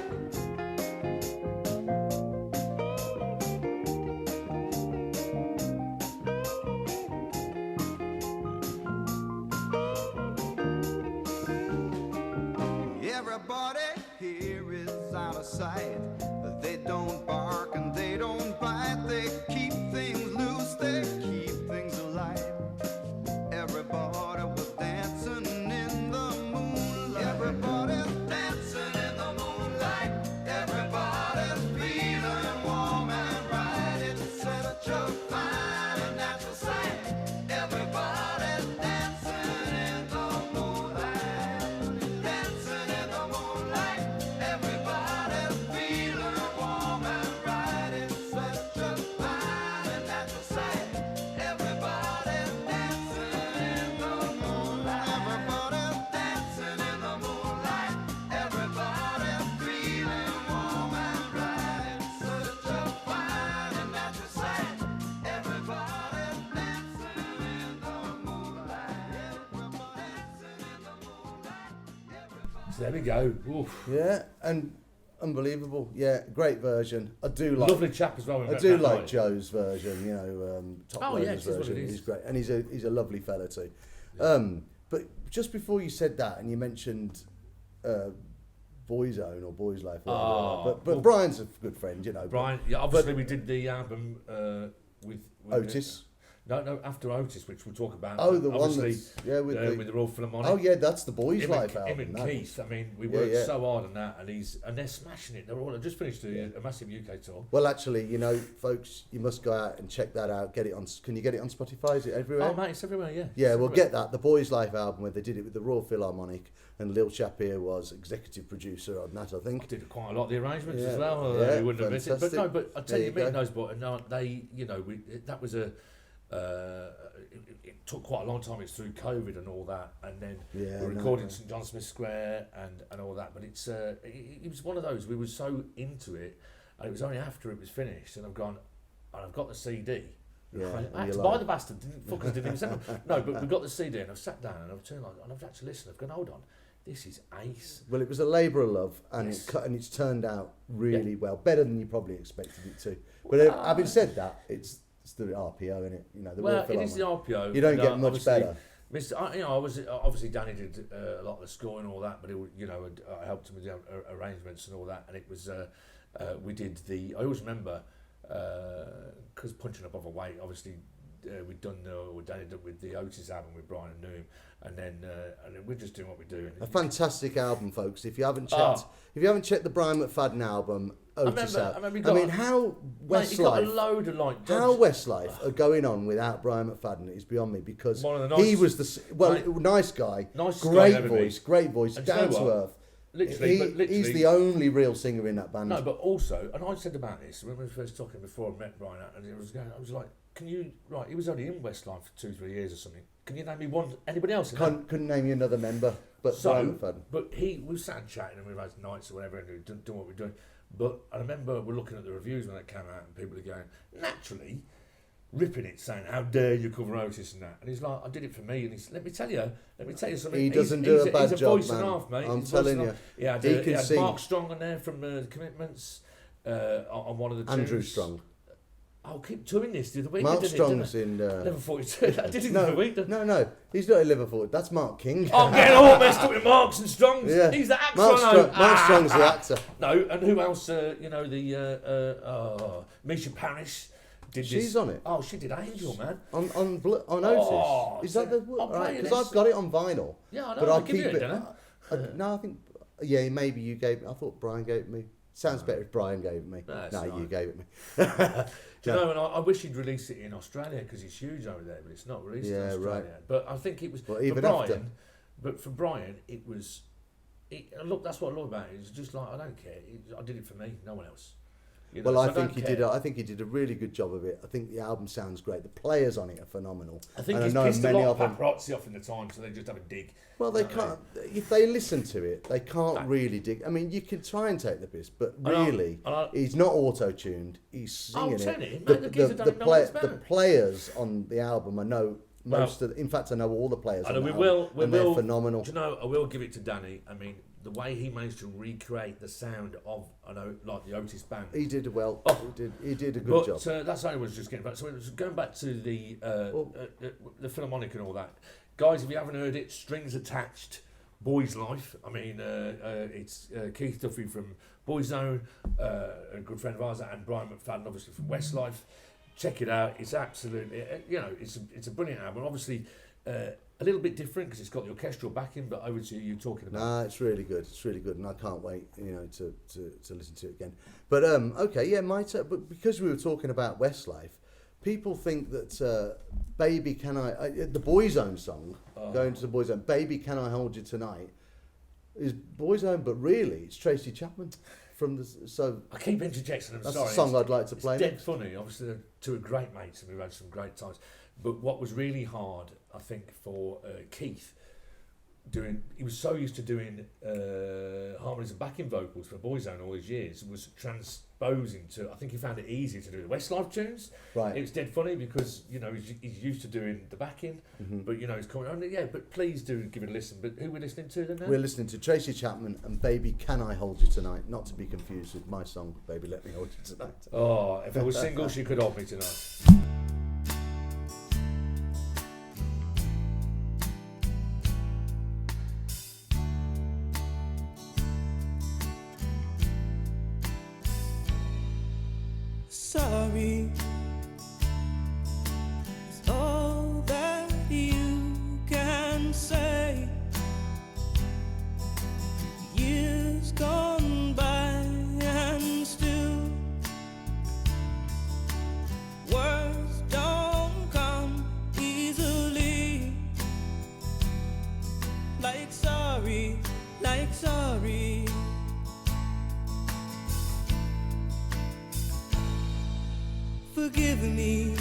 [SPEAKER 2] Everybody here is out of sight. They don't bark and they don't bite. They keep things loose, they keep things alive. Everybody was dancing in the moonlight. Everybody's dancing in the moonlight. Everybody's feeling warm and bright. It's such a fine and natural sight. Everybody's dancing in the moonlight. Dancing in the moonlight. Everybody's feeling warm and bright. It's such a fine and natural sight. Everybody's dancing in the moonlight. Everybody's dancing in the moonlight. Everybody's feeling warm and bright. It's such a fine and natural sight. Everybody's dancing in the moonlight. Everybody's dancing in the moonlight.
[SPEAKER 3] So there we go. Oof.
[SPEAKER 4] Yeah, and unbelievable. Yeah, great version. I do like.
[SPEAKER 3] Lovely chap as well. we
[SPEAKER 4] I
[SPEAKER 3] met
[SPEAKER 4] do
[SPEAKER 3] that
[SPEAKER 4] like
[SPEAKER 3] night.
[SPEAKER 4] Joe's version. You know, Top
[SPEAKER 3] Oh,
[SPEAKER 4] Loader's
[SPEAKER 3] yes, that's what
[SPEAKER 4] version.
[SPEAKER 3] it is.
[SPEAKER 4] He's great, and he's a lovely fella too. But just before you said that, and you mentioned Boyzone or Boys Life, whatever,
[SPEAKER 3] Oh,
[SPEAKER 4] but
[SPEAKER 3] well-
[SPEAKER 4] Brian's a good friend, you know.
[SPEAKER 3] Brian, yeah, obviously we did the album with
[SPEAKER 4] Otis.
[SPEAKER 3] No, after Otis, which we'll talk about.
[SPEAKER 4] Oh, the one
[SPEAKER 3] obviously,
[SPEAKER 4] that's with the.
[SPEAKER 3] with the Royal Philharmonic.
[SPEAKER 4] Oh yeah, that's the Boys
[SPEAKER 3] him
[SPEAKER 4] Life
[SPEAKER 3] and,
[SPEAKER 4] album.
[SPEAKER 3] him and
[SPEAKER 4] that
[SPEAKER 3] Keith.
[SPEAKER 4] is.
[SPEAKER 3] I mean, we
[SPEAKER 4] Yeah,
[SPEAKER 3] worked
[SPEAKER 4] yeah.
[SPEAKER 3] so hard on that, and they're smashing it. They're all just finished a massive UK tour.
[SPEAKER 4] Well, actually, you know, folks, you must go out and check that out. Get it on. Can you get it on Spotify? Is it everywhere?
[SPEAKER 3] Oh, mate, it's everywhere. Yeah.
[SPEAKER 4] Yeah,
[SPEAKER 3] It's
[SPEAKER 4] we'll
[SPEAKER 3] everywhere.
[SPEAKER 4] get that. The Boys Life album where they did it with the Royal Philharmonic, and Lil Shapir was executive producer on that, I think.
[SPEAKER 3] Did quite a lot of the arrangements
[SPEAKER 4] Yeah,
[SPEAKER 3] as well.
[SPEAKER 4] yeah,
[SPEAKER 3] we wouldn't have missed it. But
[SPEAKER 4] fantastic.
[SPEAKER 3] no, but I tell
[SPEAKER 4] There
[SPEAKER 3] you,
[SPEAKER 4] you
[SPEAKER 3] meeting
[SPEAKER 4] go.
[SPEAKER 3] those boys, no, they, you know, that was a it took quite a long time. It's through COVID and all that, and then
[SPEAKER 4] Yeah,
[SPEAKER 3] we're
[SPEAKER 4] no,
[SPEAKER 3] recording
[SPEAKER 4] no.
[SPEAKER 3] St John Smith Square and all that. But it was one of those. We were so into it, and it was only after it was finished, and I've got the CD.
[SPEAKER 4] Yeah,
[SPEAKER 3] I
[SPEAKER 4] and
[SPEAKER 3] had
[SPEAKER 4] you're
[SPEAKER 3] to buy
[SPEAKER 4] like-
[SPEAKER 3] the bastard. Fuckers didn't even send them. No, but we got the CD, and I've sat down and I've turned on, and I've actually listened. I've gone, hold on, this is ace.
[SPEAKER 4] Well, it was a labour of love, and
[SPEAKER 3] Yes.
[SPEAKER 4] it's turned out really well, better than you probably expected it to. But having said that, it's the RPO, isn't it? You know, the
[SPEAKER 3] Well,
[SPEAKER 4] Royal
[SPEAKER 3] it is the
[SPEAKER 4] Philharmonic.
[SPEAKER 3] RPO.
[SPEAKER 4] You don't
[SPEAKER 3] and,
[SPEAKER 4] get much
[SPEAKER 3] obviously,
[SPEAKER 4] better.
[SPEAKER 3] I was obviously Danny did a lot of the score and all that, but I helped him with the arrangements and all that, and it was we did the. I always remember because Punching Above a Weight, obviously. We'd done Danny did with the Otis album with Brian and Noom, and then we're just doing what we do.
[SPEAKER 4] A fantastic album, folks. If you haven't checked the Brian McFadden album, Otis
[SPEAKER 3] I remember he
[SPEAKER 4] album.
[SPEAKER 3] got
[SPEAKER 4] How
[SPEAKER 3] Mate, he got a
[SPEAKER 4] Westlife,
[SPEAKER 3] load of like.
[SPEAKER 4] how Westlife are going on without Brian McFadden is beyond me, because
[SPEAKER 3] One of the
[SPEAKER 4] he
[SPEAKER 3] nice-
[SPEAKER 4] was nice guy,
[SPEAKER 3] Nicest guy
[SPEAKER 4] great
[SPEAKER 3] ever, mate.
[SPEAKER 4] great voice,
[SPEAKER 3] And do you
[SPEAKER 4] down
[SPEAKER 3] know
[SPEAKER 4] to
[SPEAKER 3] what?
[SPEAKER 4] earth.
[SPEAKER 3] Literally,
[SPEAKER 4] He's the only real singer in that band.
[SPEAKER 3] No, but also, and I said about this when we were first talking before I met Brian, and I was like, can you, right, he was only in Westlife for 2-3 years or something. Can you name me anybody else? in that?
[SPEAKER 4] Couldn't name you another member, but Brian McFadden.
[SPEAKER 3] But we sat and chatting and we had nights or whatever and we doing what we're doing. But I remember we're looking at the reviews when it came out and people are going, naturally, ripping it, saying, how dare you cover Otis and that. And he's like, I did it for me. And he's, let me tell you something.
[SPEAKER 4] He doesn't do a bad
[SPEAKER 3] he's
[SPEAKER 4] job,
[SPEAKER 3] voice
[SPEAKER 4] man.
[SPEAKER 3] and half, mate.
[SPEAKER 4] I'm
[SPEAKER 3] He's a voice
[SPEAKER 4] telling
[SPEAKER 3] and
[SPEAKER 4] you.
[SPEAKER 3] half. Yeah,
[SPEAKER 4] He can
[SPEAKER 3] had
[SPEAKER 4] sing.
[SPEAKER 3] Mark Strong on there from the Commitments on one of the tunes.
[SPEAKER 4] Andrew Strong.
[SPEAKER 3] I'll keep doing this the other week.
[SPEAKER 4] Mark
[SPEAKER 3] I did
[SPEAKER 4] Strong's
[SPEAKER 3] it,
[SPEAKER 4] in.
[SPEAKER 3] Level 42. I did it the other week.
[SPEAKER 4] No, he's not in Liverpool. That's Mark King.
[SPEAKER 3] I'm getting all messed up with Marks and Strongs.
[SPEAKER 4] Yeah.
[SPEAKER 3] He's the actor.
[SPEAKER 4] Mark,
[SPEAKER 3] I know.
[SPEAKER 4] Mark Strong's the actor.
[SPEAKER 3] No, and who else? Misha Parrish did this.
[SPEAKER 4] She's on it.
[SPEAKER 3] Oh, she did Angel, man.
[SPEAKER 4] On Otis.
[SPEAKER 3] Oh,
[SPEAKER 4] Is that the
[SPEAKER 3] I'll play
[SPEAKER 4] right?
[SPEAKER 3] you
[SPEAKER 4] Because
[SPEAKER 3] this.
[SPEAKER 4] I've got it on vinyl.
[SPEAKER 3] Yeah, I know.
[SPEAKER 4] But
[SPEAKER 3] I'll
[SPEAKER 4] I'll
[SPEAKER 3] give
[SPEAKER 4] keep
[SPEAKER 3] you it,
[SPEAKER 4] it.
[SPEAKER 3] don't I?
[SPEAKER 4] No, I think. Yeah, maybe you gave. I thought Brian gave it me. Sounds better if Brian gave it me.
[SPEAKER 3] That's
[SPEAKER 4] No,
[SPEAKER 3] right.
[SPEAKER 4] you gave it me.
[SPEAKER 3] Do you know, and I wish he'd released it in Australia because it's huge over there, but it's not released in
[SPEAKER 4] Yeah,
[SPEAKER 3] Australia.
[SPEAKER 4] right.
[SPEAKER 3] But I think it was
[SPEAKER 4] Well,
[SPEAKER 3] for
[SPEAKER 4] even
[SPEAKER 3] Brian.
[SPEAKER 4] after.
[SPEAKER 3] But for Brian, it was. Look, that's what I love about it. It's just like I don't care. I did it for me, no one else. You know,
[SPEAKER 4] Well,
[SPEAKER 3] so
[SPEAKER 4] I think
[SPEAKER 3] don't
[SPEAKER 4] he
[SPEAKER 3] care.
[SPEAKER 4] did. I think he did a really good job of it. I think the album sounds great. The players on it are phenomenal.
[SPEAKER 3] I think
[SPEAKER 4] and
[SPEAKER 3] he's
[SPEAKER 4] I know
[SPEAKER 3] pissed a
[SPEAKER 4] many
[SPEAKER 3] lot
[SPEAKER 4] of
[SPEAKER 3] of
[SPEAKER 4] them.
[SPEAKER 3] paparazzi off in the time, so they just have a dig.
[SPEAKER 4] Well, they
[SPEAKER 3] You know what I
[SPEAKER 4] can't. If they listen to it, they can't
[SPEAKER 3] No.
[SPEAKER 4] really dig. I mean, you can try and take the piss, but
[SPEAKER 3] I know,
[SPEAKER 4] really,
[SPEAKER 3] I know.
[SPEAKER 4] he's not auto-tuned. He's singing
[SPEAKER 3] tell
[SPEAKER 4] it.
[SPEAKER 3] him, mate, the kids have done it, no one's
[SPEAKER 4] the
[SPEAKER 3] better.
[SPEAKER 4] players on the album, I know most
[SPEAKER 3] Well,
[SPEAKER 4] of. In fact, I know all the players.
[SPEAKER 3] I
[SPEAKER 4] on
[SPEAKER 3] know
[SPEAKER 4] the
[SPEAKER 3] we
[SPEAKER 4] album,
[SPEAKER 3] will. We
[SPEAKER 4] and
[SPEAKER 3] will.
[SPEAKER 4] they're phenomenal.
[SPEAKER 3] Do you know? I will give it to Danny. I mean, the way he managed to recreate the sound of, I know, like the Otis band.
[SPEAKER 4] He did well.
[SPEAKER 3] Oh.
[SPEAKER 4] He did a good
[SPEAKER 3] But
[SPEAKER 4] job.
[SPEAKER 3] that's how I was just getting back. So it was going back to the Philharmonic and all that. Guys, if you haven't heard it, Strings Attached, Boys Life. I mean, it's Keith Duffy from Boyzone, a good friend of ours, and Brian McFadden, obviously from Westlife. Check it out. It's absolutely, it's a brilliant album. Obviously, a little bit different because it's got the orchestral backing. But over to you talking about.
[SPEAKER 4] Nah, it's really good. It's really good, and I can't wait, to listen to it again. But okay, yeah, but because we were talking about Westlife, people think that "Baby Can I," the Boyzone song, going to the Boyzone, "Baby Can I Hold You Tonight," is Boyzone, but really it's Tracy Chapman from the. So
[SPEAKER 3] I keep interjecting. I'm
[SPEAKER 4] that's
[SPEAKER 3] sorry.
[SPEAKER 4] the song I'd like to play
[SPEAKER 3] It's dead
[SPEAKER 4] next.
[SPEAKER 3] funny. Obviously, they're two great mates, and we've had some great times. But what was really hard, I think, for Keith, he was so used to doing harmonies and backing vocals for Boyzone all his years, was transposing to. I think he found it easier to do the Westlife tunes.
[SPEAKER 4] Right.
[SPEAKER 3] It was dead funny because he's used to doing the backing, but he's coming on. Yeah, but please do give it a listen. But who we're listening to then? Now?
[SPEAKER 4] We're listening to Tracy Chapman and "Baby Can I Hold You Tonight," not to be confused with my song "Baby Let Me Hold You Tonight."
[SPEAKER 3] Oh, if I was single, she could hold me tonight.
[SPEAKER 6] Sorry is all that you can say. Years gone by and still words don't come easily. Like sorry, like sorry. Forgive me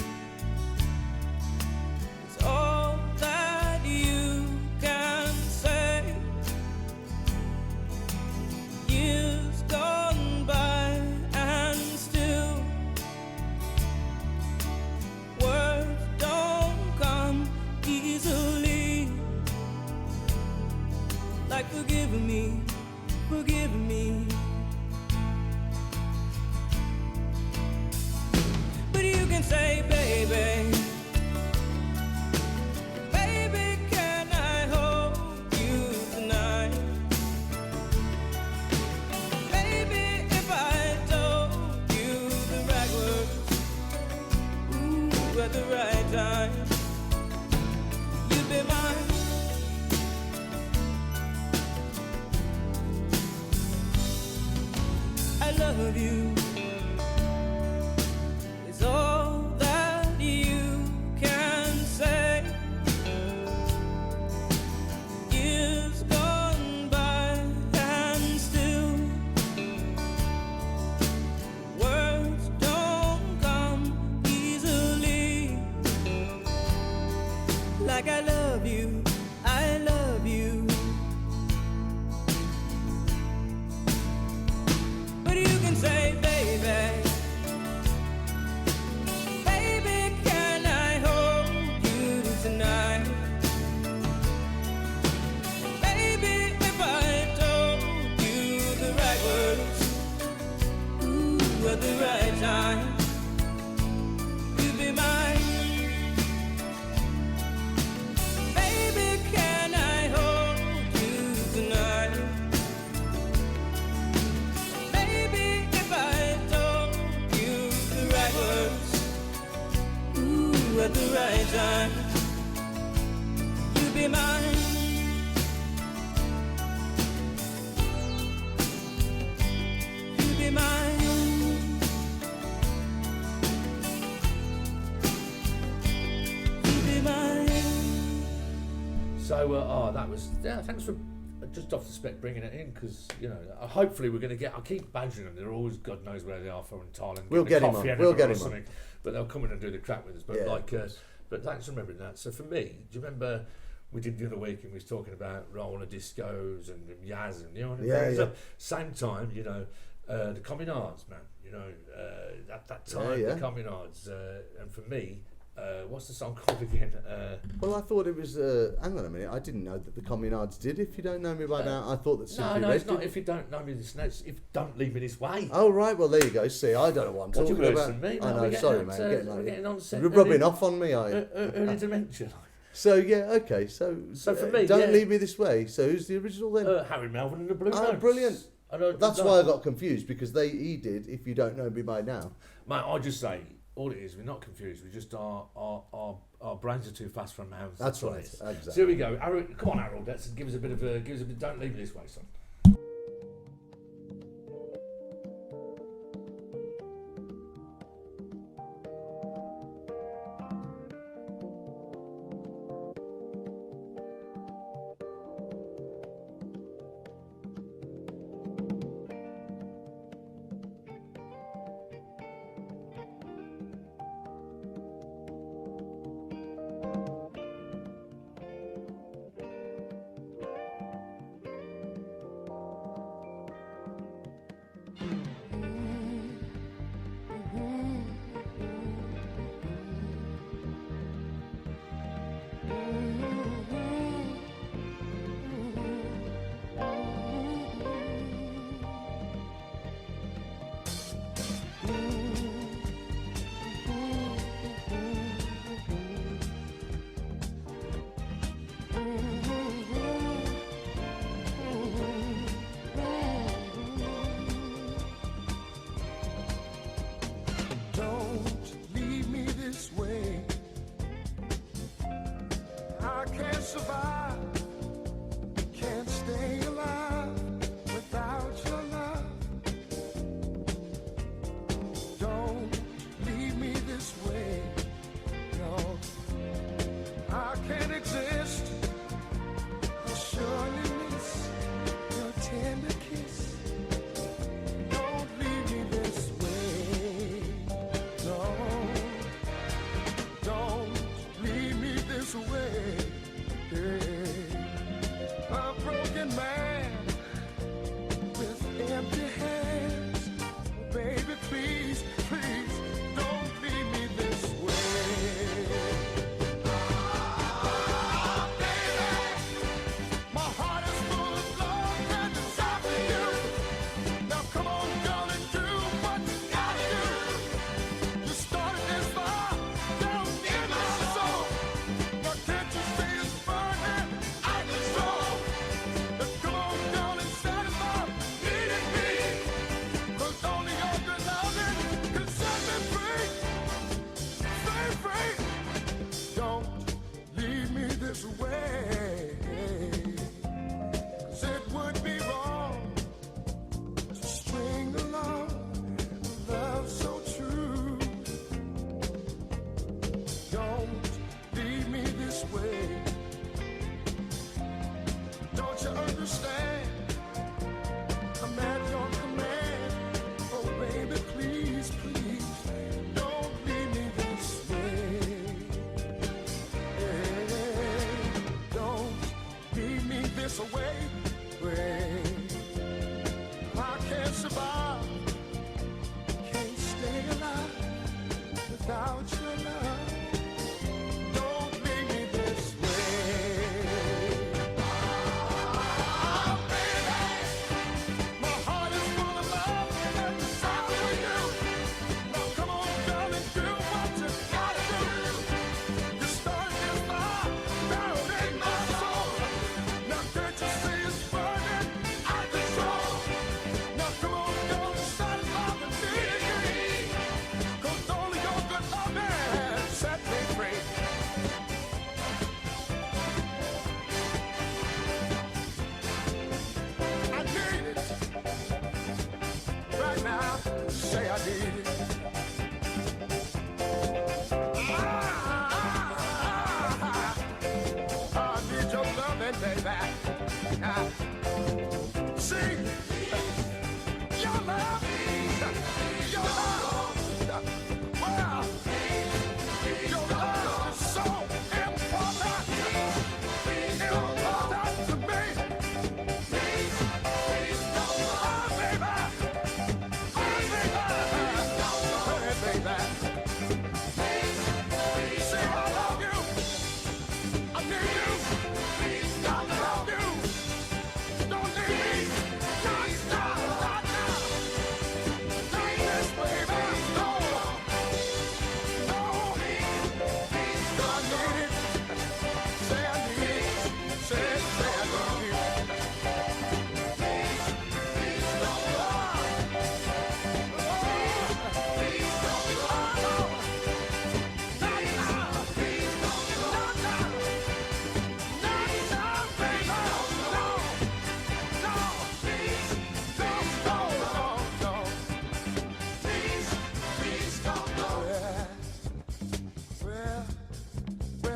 [SPEAKER 6] forgive me, forgive me. But you can say, baby, baby, can I hold you tonight? Baby, if I told you the right words, ooh, at the right time, you'd be mine. I love you. It's all that you can say. Years gone by and still words don't come easily. Like I love you, I love you. But you can say, baby, baby, can I hold you tonight? Baby, if I told you the right words, ooh, at the right time, you'd be mine. Baby, can I hold you tonight? Baby, if I told you the right words, ooh, at the right time, you'd be mine. You'd be mine. You'd be mine.
[SPEAKER 3] So, that was, yeah, thanks for just off the spec bringing it in, because, you know, hopefully we're going to get, I keep badgering them, they're always, God knows where they are from in Thailand.
[SPEAKER 4] We'll
[SPEAKER 3] getting
[SPEAKER 4] get
[SPEAKER 3] a
[SPEAKER 4] him
[SPEAKER 3] coffee
[SPEAKER 4] on,
[SPEAKER 3] anywhere
[SPEAKER 4] we'll get
[SPEAKER 3] or
[SPEAKER 4] him on.
[SPEAKER 3] something, but they'll come in and do the crack with us. But
[SPEAKER 4] Yeah.
[SPEAKER 3] but thanks for remembering that. So for me, do you remember we did the other week and we was talking about roller discos and Yaz and, you know what I mean?
[SPEAKER 4] Yeah, yeah.
[SPEAKER 3] Same time, you know, the Communards, man, you know, at that time,
[SPEAKER 4] Yeah, yeah.
[SPEAKER 3] the Communards, and for me, what's the song called again?
[SPEAKER 4] Well, I thought it was. Hang on a minute. I didn't know that the Communards did. If you don't know me by now, I thought that Simply
[SPEAKER 3] No,
[SPEAKER 4] Red
[SPEAKER 3] it's not.
[SPEAKER 4] did.
[SPEAKER 3] If you don't know me this, no, it's if don't leave me this way.
[SPEAKER 4] Oh right. Well, there you go. See, I don't know what I'm
[SPEAKER 3] What you
[SPEAKER 4] talking
[SPEAKER 3] worse
[SPEAKER 4] about.
[SPEAKER 3] than me?
[SPEAKER 4] I
[SPEAKER 3] No,
[SPEAKER 4] know.
[SPEAKER 3] we're getting
[SPEAKER 4] Sorry,
[SPEAKER 3] on
[SPEAKER 4] mate.
[SPEAKER 3] to-
[SPEAKER 4] I'm getting
[SPEAKER 3] we're
[SPEAKER 4] like
[SPEAKER 3] getting on to
[SPEAKER 4] You're rubbing
[SPEAKER 3] early-
[SPEAKER 4] off on me, are you?
[SPEAKER 3] Early dementia.
[SPEAKER 4] So yeah. Okay. So
[SPEAKER 3] For me,
[SPEAKER 4] don't
[SPEAKER 3] yeah.
[SPEAKER 4] leave me this way. So who's the original then?
[SPEAKER 3] Harry Melvin and the Blue
[SPEAKER 4] Oh,
[SPEAKER 3] Notes.
[SPEAKER 4] brilliant.
[SPEAKER 3] I know,
[SPEAKER 4] That's
[SPEAKER 3] no,
[SPEAKER 4] why I got confused because he did. If you don't know me by now.
[SPEAKER 3] Mate, I just say all it is. We're not confused. We just our brains are too fast for our mouths.
[SPEAKER 4] That's
[SPEAKER 3] what
[SPEAKER 4] right,
[SPEAKER 3] it is.
[SPEAKER 4] exactly.
[SPEAKER 3] So here we go. Harold, come on, Harold. Let's give us a bit of a Don't leave me this way, son.
[SPEAKER 2] Don't leave me this way. I can't survive, can't stay alive without your love. Don't leave me this way. No, I can't exist. I surely miss your tender kiss. Don't leave me this way. No, don't leave me this way. Yeah.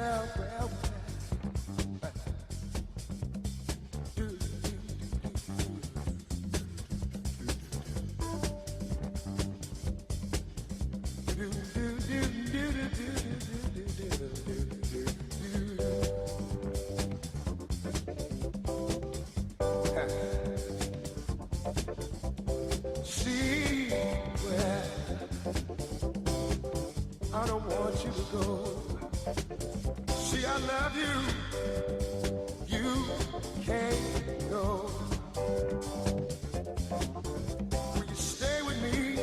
[SPEAKER 2] well, well, well. Do, do, see where I don't want you to go. See, I love you. You can't go. Will you stay with me?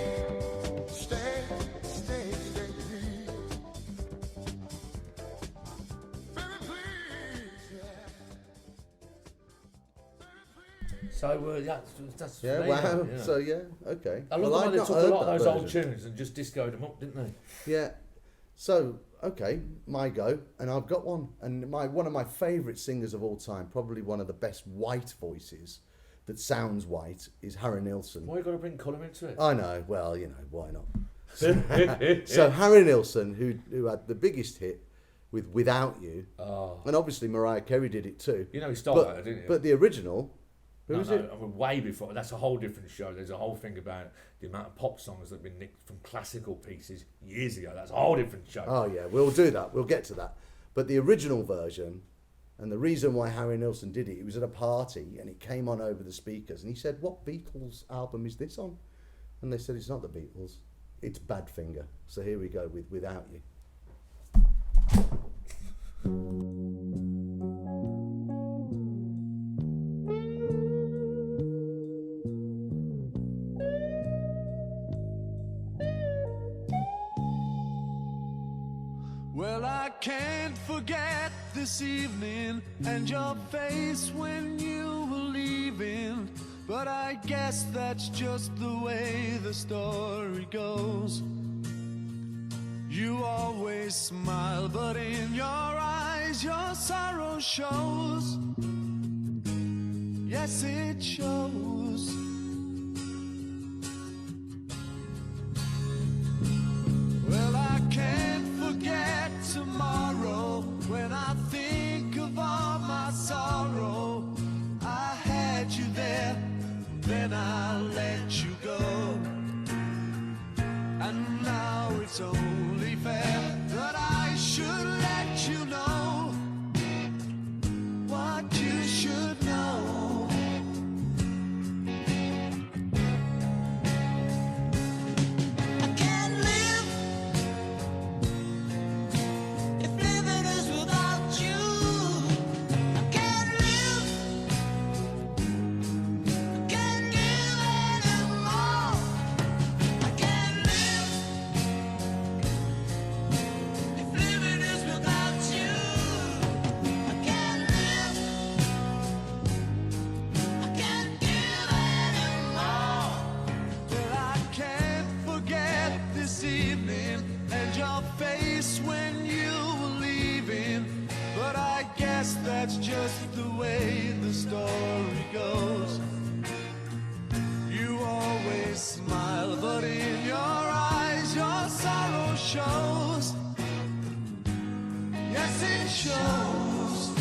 [SPEAKER 2] Stay, stay, stay with me. Baby, please, yeah.
[SPEAKER 3] So that's
[SPEAKER 4] Yeah,
[SPEAKER 3] me,
[SPEAKER 4] wow.
[SPEAKER 3] yeah.
[SPEAKER 4] So yeah, okay.
[SPEAKER 3] I love
[SPEAKER 4] Well,
[SPEAKER 3] the
[SPEAKER 4] I've
[SPEAKER 3] way they
[SPEAKER 4] not
[SPEAKER 3] took a
[SPEAKER 4] heard
[SPEAKER 3] lot of
[SPEAKER 4] that
[SPEAKER 3] those old
[SPEAKER 4] version.
[SPEAKER 3] tunes and just discoed them up, didn't they?
[SPEAKER 4] Yeah. So okay, my go, and I've got one, and one of my favourite singers of all time, probably one of the best white voices that sounds white, is Harry Nilsson.
[SPEAKER 3] Why you got to bring colour into it?
[SPEAKER 4] I know. Well, you know, why not? So Harry Nilsson, who had the biggest hit with "Without You," and obviously Mariah Carey did it too.
[SPEAKER 3] You know he stole
[SPEAKER 4] But,
[SPEAKER 3] that, didn't you?
[SPEAKER 4] but the original, who was it?
[SPEAKER 3] I mean, way before. That's a whole different show. There's a whole thing about the amount of pop songs that have been nicked from classical pieces years ago. That's a whole different show.
[SPEAKER 4] Oh yeah, we'll do that. We'll get to that. But the original version, and the reason why Harry Nilsson did it, he was at a party and it came on over the speakers, and he said, "What Beatles album is this on?" And they said, "It's not the Beatles, it's Badfinger." So here we go with "Without You."
[SPEAKER 2] Well, I can't forget this evening and your face when you were leaving. But I guess that's just the way the story goes. You always smile, but in your eyes your sorrow shows. Yes, it shows. Well, I can't forget tomorrow when I think of all my sorrow. I had you there, then I let you go. And now it's only fair that I should let you know what you should know. I can't live if living is without you. I can't live, I can't give anymore. I can't live if living is without you. I can't live, I can't give anymore. Well, I can't forget this evening and your face when you were leaving. But I guess that's just the way the story goes. You always smile, but in your eyes your sorrow shows. Yes, it shows.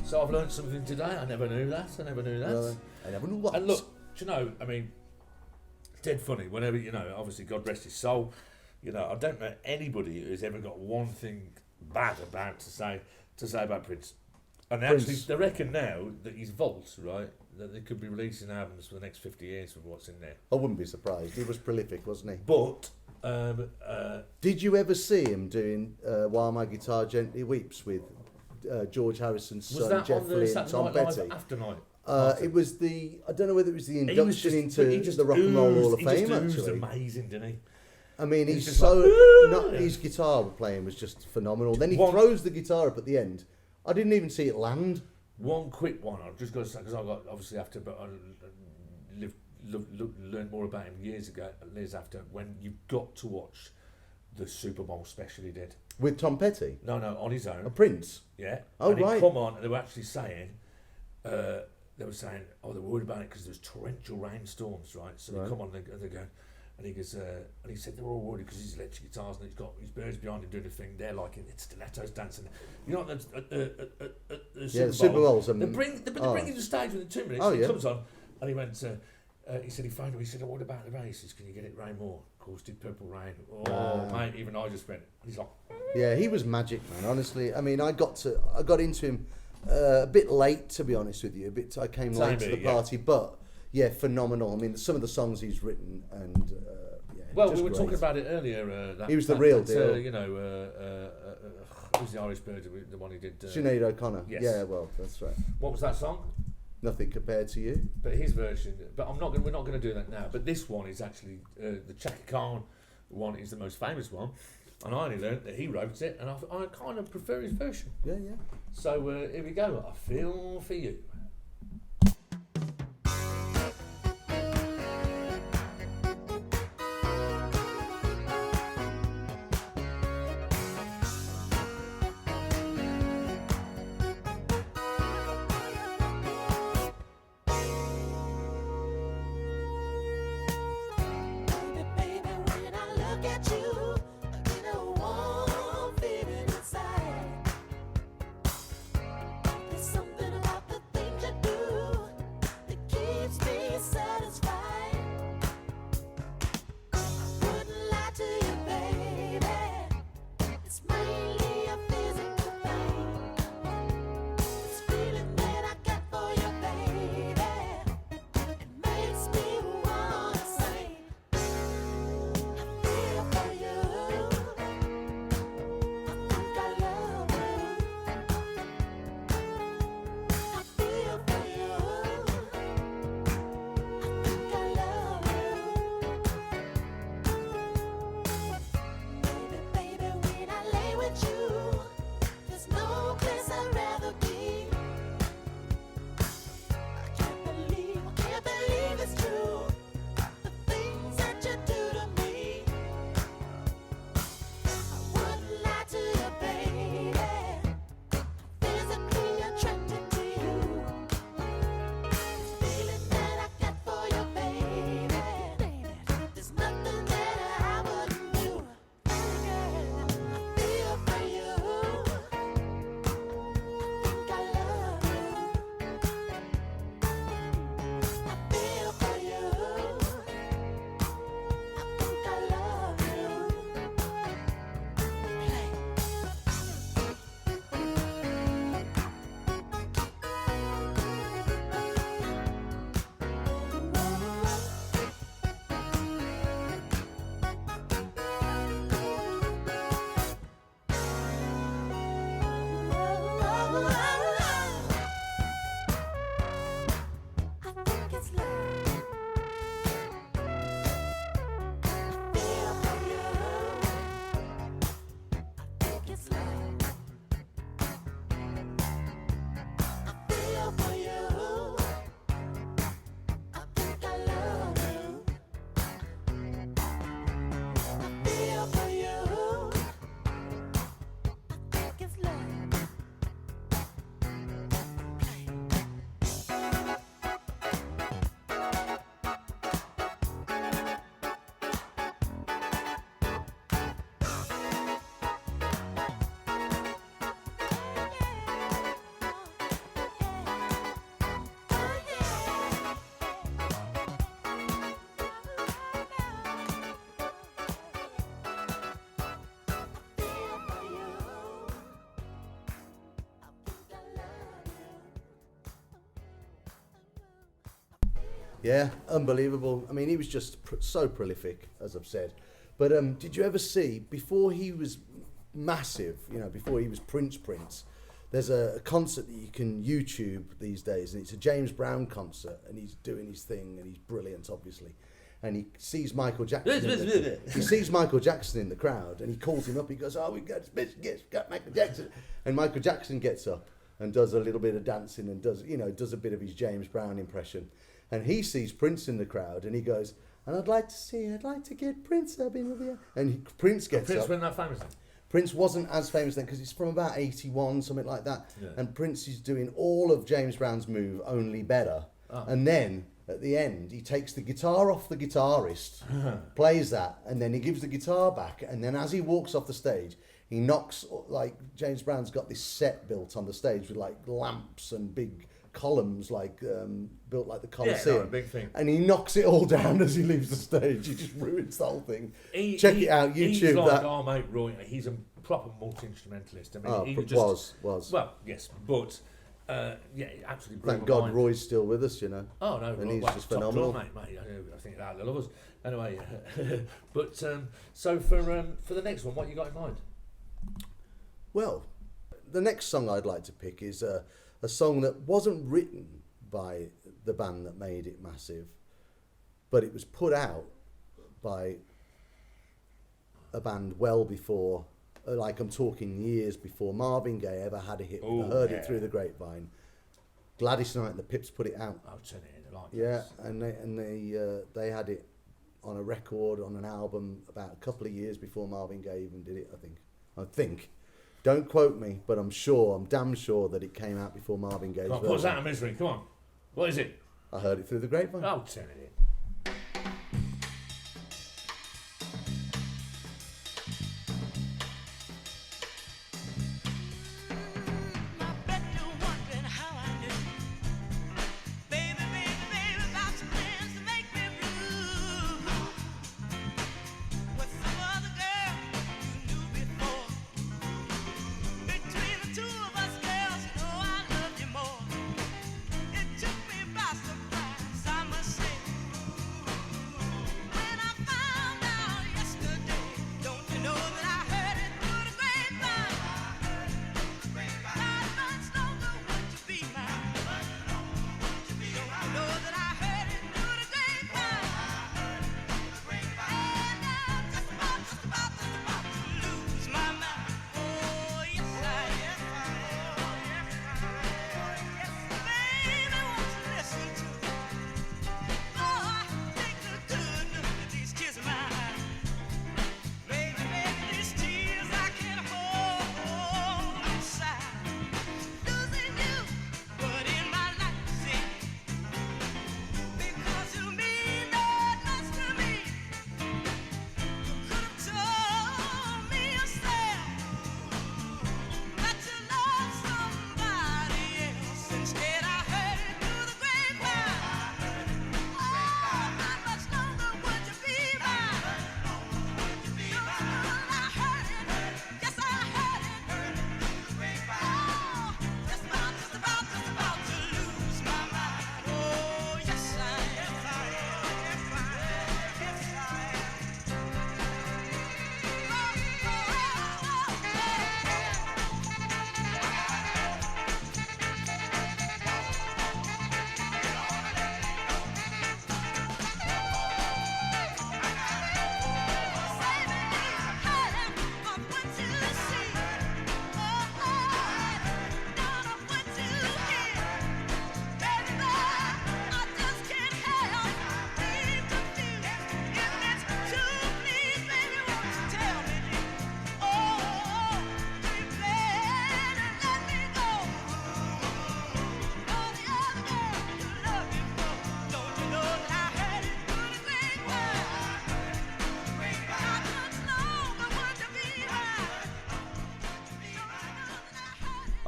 [SPEAKER 3] So I've learned something today. I never knew that.
[SPEAKER 4] I never knew that.
[SPEAKER 3] And look, do you know, I mean, it's dead funny. Whenever, you know, obviously, God rest his soul, you know, I don't know anybody who's ever got one thing bad about to say about Prince. And they reckon now that his vault, right, that they could be releasing albums for the next 50 years from what's in there.
[SPEAKER 4] I wouldn't be surprised. He was prolific, wasn't he?
[SPEAKER 3] But
[SPEAKER 4] did you ever see him doing While My Guitar Gently Weeps with George Harrison's
[SPEAKER 3] was
[SPEAKER 4] son
[SPEAKER 3] that
[SPEAKER 4] Jeff
[SPEAKER 3] on the
[SPEAKER 4] Lynne,
[SPEAKER 3] Saturday
[SPEAKER 4] Tom
[SPEAKER 3] Night
[SPEAKER 4] Petty?
[SPEAKER 3] Live after night?
[SPEAKER 4] It was I don't know whether it was the
[SPEAKER 3] He
[SPEAKER 4] induction
[SPEAKER 3] was just-
[SPEAKER 4] into
[SPEAKER 3] he just
[SPEAKER 4] the Rock and Roll Hall of
[SPEAKER 3] oozed- he
[SPEAKER 4] Fame,
[SPEAKER 3] just oozed
[SPEAKER 4] actually.
[SPEAKER 3] amazing, didn't he?
[SPEAKER 4] I mean,
[SPEAKER 3] He's
[SPEAKER 4] he's
[SPEAKER 3] just
[SPEAKER 4] so...
[SPEAKER 3] like,
[SPEAKER 4] not, his guitar playing was just phenomenal. Then he
[SPEAKER 3] One-
[SPEAKER 4] throws the guitar up at the end. I didn't even see it land.
[SPEAKER 3] One quick one, I've just got to say, because I got, obviously, after, but I learned more about him years after, when you got to watch the Super Bowl special he did.
[SPEAKER 4] With Tom Petty?
[SPEAKER 3] No, on his own.
[SPEAKER 4] A Prince?
[SPEAKER 3] Yeah.
[SPEAKER 4] Oh,
[SPEAKER 3] and
[SPEAKER 4] right.
[SPEAKER 3] He'd come on, and they were actually saying, oh, they were worried about it because there's torrential rainstorms, right? So
[SPEAKER 4] Right.
[SPEAKER 3] they come on and they're going, and he goes, and he said they were all worried because he's electric guitars and he's got his birds behind him doing a thing. They're like it's stilettos dancing. You know, at the
[SPEAKER 4] Super Bowls.
[SPEAKER 3] They bring him to the stage within 2 minutes.
[SPEAKER 4] Oh,
[SPEAKER 3] and he
[SPEAKER 4] yeah.
[SPEAKER 3] comes on, and he went. He said he phoned him. He said, "What about the races? Can you get it rain more?" Of course, did Purple Rain. Oh, mate, even I just went. He's like,
[SPEAKER 4] Yeah, he was magic, man. Honestly, I mean, I got into him a bit late, to be honest with you. I came
[SPEAKER 3] Same
[SPEAKER 4] late to
[SPEAKER 3] here,
[SPEAKER 4] the
[SPEAKER 3] yeah.
[SPEAKER 4] party, but yeah, phenomenal. I mean, some of the songs he's written, and yeah.
[SPEAKER 3] well,
[SPEAKER 4] just
[SPEAKER 3] we were
[SPEAKER 4] great.
[SPEAKER 3] talking about it earlier.
[SPEAKER 4] He was the real deal.
[SPEAKER 3] You know, who's the Irish bird? The one he did.
[SPEAKER 4] Sinead O'Connor.
[SPEAKER 3] Yes.
[SPEAKER 4] Yeah, well, that's right.
[SPEAKER 3] What was that song?
[SPEAKER 4] Nothing compared to you.
[SPEAKER 3] But his version. But we're not going to do that now. But this one is actually the Chaka Khan one is the most famous one, and I only learned that he wrote it, and I kind of prefer his version.
[SPEAKER 4] Yeah, yeah.
[SPEAKER 3] So here we go. I feel for you.
[SPEAKER 9] Baby, baby, when I look at you, I get a warm feeling inside. There's something about the things
[SPEAKER 4] Yeah, unbelievable. I mean, he was just so prolific, as I've said. But did you ever see, before he was massive, you know, before he was Prince, there's a concert that you can YouTube these days, and it's a James Brown concert, and he's doing his thing, and he's brilliant, obviously. And he sees Michael Jackson. He sees Michael Jackson in the crowd, and he calls him up. He goes, "Oh, we got Michael Jackson," and Michael Jackson gets up and does a little bit of dancing and does a bit of his James Brown impression. And he sees Prince in the crowd, and he goes, "And I'd like to get Prince up in here." And Prince gets
[SPEAKER 3] Prince
[SPEAKER 4] up.
[SPEAKER 3] wasn't that famous then?
[SPEAKER 4] Prince wasn't as famous then because it's from about 81, something like that.
[SPEAKER 3] Yeah.
[SPEAKER 4] And Prince is doing all of James Brown's move, only better.
[SPEAKER 3] Oh.
[SPEAKER 4] And then at the end, he takes the guitar off the guitarist, plays that, and then he gives the guitar back. And then as he walks off the stage, he knocks, like, James Brown's got this set built on the stage with like lamps and big columns, like built like the Colosseum.
[SPEAKER 3] Yeah, no, a big thing.
[SPEAKER 4] And he knocks it all down as he leaves the stage. He just ruins the whole thing. Check it out,
[SPEAKER 3] He's
[SPEAKER 4] YouTube.
[SPEAKER 3] like
[SPEAKER 4] That.
[SPEAKER 3] our mate Roy. He's a proper multi-instrumentalist. I mean,
[SPEAKER 4] Oh,
[SPEAKER 3] he
[SPEAKER 4] was.
[SPEAKER 3] Well, yes, but yeah, it absolutely blew
[SPEAKER 4] Thank
[SPEAKER 3] my
[SPEAKER 4] God
[SPEAKER 3] mind.
[SPEAKER 4] Roy's still with us, you know.
[SPEAKER 3] Oh no,
[SPEAKER 4] And
[SPEAKER 3] Roy,
[SPEAKER 4] he's
[SPEAKER 3] well,
[SPEAKER 4] just
[SPEAKER 3] top drawer,
[SPEAKER 4] phenomenal.
[SPEAKER 3] mate. I think they love us. Anyway, but so for the next one, what you got in mind?
[SPEAKER 4] Well, the next song I'd like to pick is a song that wasn't written by the band that made it massive, but it was put out by a band well before, like I'm talking years before Marvin Gaye ever had a hit.
[SPEAKER 3] Oh,
[SPEAKER 4] I heard
[SPEAKER 3] yeah.
[SPEAKER 4] it through the grapevine. Gladys Knight and the Pips put it out.
[SPEAKER 3] I'll turn it in like
[SPEAKER 4] Yeah,
[SPEAKER 3] this.
[SPEAKER 4] and they had it on a record, on an album, about a couple of years before Marvin Gaye even did it. I think. Don't quote me, but I'm damn sure that it came out before Marvin Gaye's
[SPEAKER 3] Come on, put us
[SPEAKER 4] version.
[SPEAKER 3] out of misery. Come on, what is it?
[SPEAKER 4] I heard it through the grapevine.
[SPEAKER 3] I'll turn it in.
[SPEAKER 9] I bet you're wondering how I knew. Baby, baby, baby, got some plans to make me blue. With some other girl you knew before. Between the two of us, girls, you know I love you more. It took me by surprise, I must say. When I found out yesterday, don't you know that I heard it through the grapevine? Not much longer would you be mine. Don't you know that I heard it through the grapevine? And I'm just about to lose my mind. Oh, yes, I am. Baby, won't you listen to me? Oh, take a good look at these tears of mine. Baby, baby, these tears I can't hold inside. Losing you, but in my life, see, because you mean that much to me. You could have told me yourself that you love somebody else. Instead, I heard it through the grapevine. Oh, how much longer would you be mine? I heard it. Yes, I heard it. Oh, just about to lose my mind. Oh, yes, I am.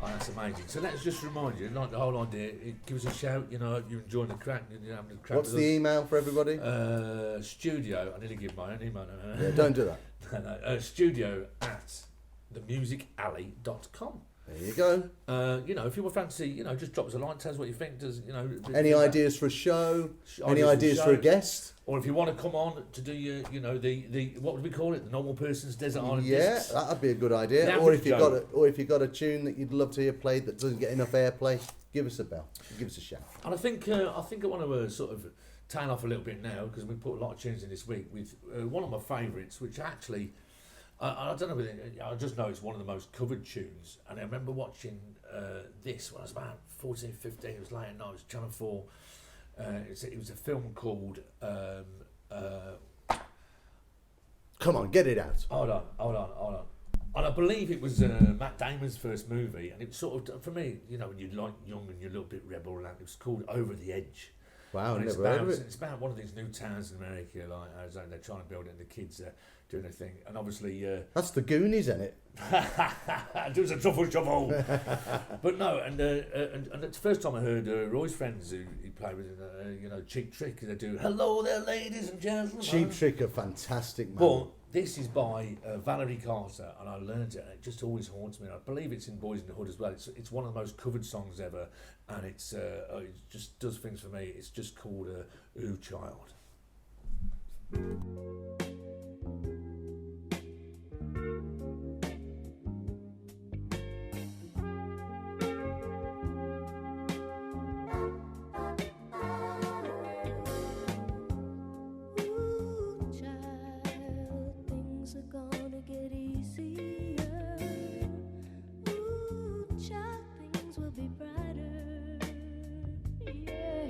[SPEAKER 3] Oh, that's amazing. So let's just remind you, like the whole idea, give us a shout, you know, you're enjoying the crack, you're having the crack
[SPEAKER 4] What's
[SPEAKER 3] with
[SPEAKER 4] the
[SPEAKER 3] us.
[SPEAKER 4] email for everybody?
[SPEAKER 3] Studio, I need to give my own email.
[SPEAKER 4] Yeah, don't do that.
[SPEAKER 3] Studio at themusicalley.com.
[SPEAKER 4] There you go.
[SPEAKER 3] You know, if you fancy, you know, just drop us a line, tell us what you think. Does you know?
[SPEAKER 4] Any ideas for a show? Any
[SPEAKER 3] Ideas for
[SPEAKER 4] ideas for a
[SPEAKER 3] shows?
[SPEAKER 4] guest?
[SPEAKER 3] Or if you want to come on to do your, you know, the what would we call it? The normal person's desert island
[SPEAKER 4] Yeah,
[SPEAKER 3] discs.
[SPEAKER 4] that'd be a good idea.
[SPEAKER 3] The
[SPEAKER 4] Or if
[SPEAKER 3] average
[SPEAKER 4] you
[SPEAKER 3] Joe.
[SPEAKER 4] got or if you got a tune that you'd love to hear played that doesn't get enough airplay, give us a bell. Give us a shout.
[SPEAKER 3] And I think I want to sort of tail off a little bit now because we put a lot of tunes in this week with one of my favourites, which actually I don't know whether I just know it's one of the most covered tunes. And I remember watching this when I was about 14, 15. It was late at night. It was Channel 4. It was a film called.
[SPEAKER 4] Come on, get it out.
[SPEAKER 3] Hold on. And I believe it was Matt Damon's first movie, and it was sort of, for me, you know, when you're like young and you're a little bit rebel, and it was called Over the Edge.
[SPEAKER 4] Wow,
[SPEAKER 3] And
[SPEAKER 4] never heard of it.
[SPEAKER 3] It's about one of these new towns in America, like Arizona. They're trying to build it, and the kids are doing their thing. And obviously,
[SPEAKER 4] That's the Goonies, isn't it?
[SPEAKER 3] do some truffle shuffle. But no, and it's the first time I heard Roy's friends who he played with, you know, Cheap Trick. They do "Hello there, ladies and gentlemen."
[SPEAKER 4] Cheap Trick are fantastic, man.
[SPEAKER 3] But this is by Valerie Carter, and I learned it, and it just always haunts me. I believe it's in Boys in the Hood as well. It's one of the most covered songs ever, and it just does things for me. It's just called "Ooh Child."
[SPEAKER 9] Ooh, child, things are gonna get easier. Ooh, child, things will be brighter. Yeah.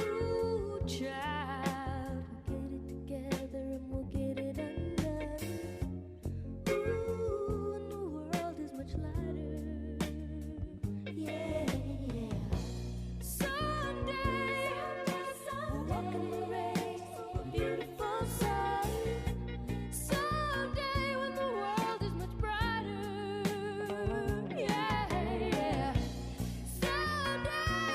[SPEAKER 9] Ooh, child, we'll get it together and we'll get it undone. Ooh, and the world is much lighter. Yeah. Someday, we'll walk in the rain, a beautiful sight. Someday, when the world is much brighter, yeah. Someday,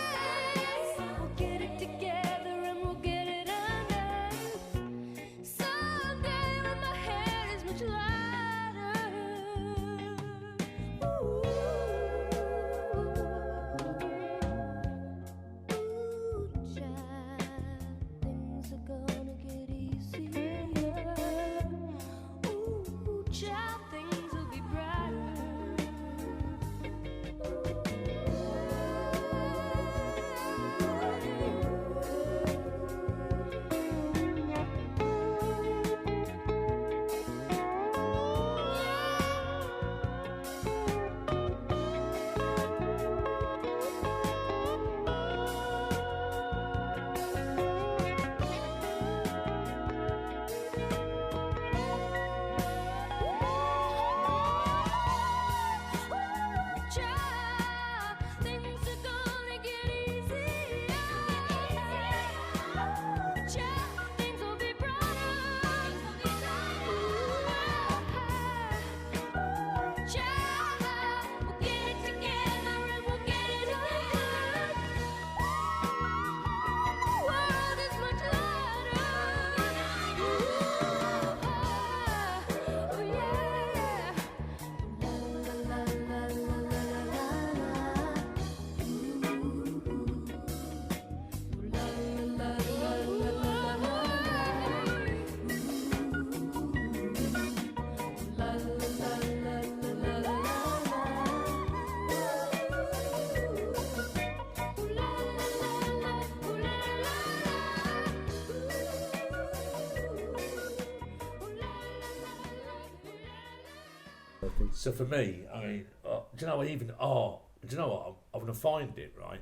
[SPEAKER 9] we'll get it together and we'll get it undone. Someday, when the hair is much lighter, ooh, child, things are gonna get easier. Ooh, child, things will be Child, things are gonna get easier. Child, things will be brighter. Child, we'll get it together and we'll get it done. The world is much lighter. Oh yeah. La la la la la la la.
[SPEAKER 4] I think
[SPEAKER 3] So for me, I mean, do you know what? Do you know what? I'm going to find it, right?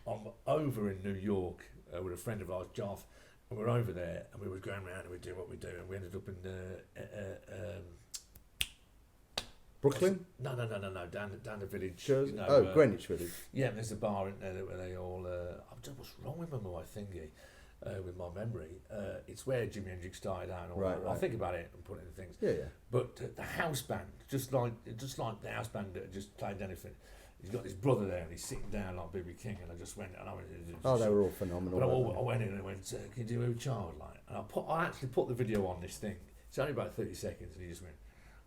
[SPEAKER 3] I'm over in New York with a friend of ours, Joff, and we're over there, and we were going around and we were doing what we do, and we ended up in
[SPEAKER 4] Brooklyn?
[SPEAKER 3] no, down the village.
[SPEAKER 4] Jersey?
[SPEAKER 3] you know,
[SPEAKER 4] Greenwich Village.
[SPEAKER 3] Yeah, and there's a bar in there where they all. I don't know what's wrong with my thingy, with my memory. It's where Jimi Hendrix died out. And all
[SPEAKER 4] Right,
[SPEAKER 3] that. I'll
[SPEAKER 4] right.
[SPEAKER 3] think about it and put it in things.
[SPEAKER 4] Yeah.
[SPEAKER 3] But the house band, just like the house band that just played anything. He's got his brother there, and he's sitting down like B.B. King, and I just went, and I went.
[SPEAKER 4] Oh, they were all phenomenal.
[SPEAKER 3] But
[SPEAKER 4] weren't
[SPEAKER 3] I went in and went, "Can you do a child?" Like, and I actually put the video on this thing. It's only about 30 seconds, and he just went,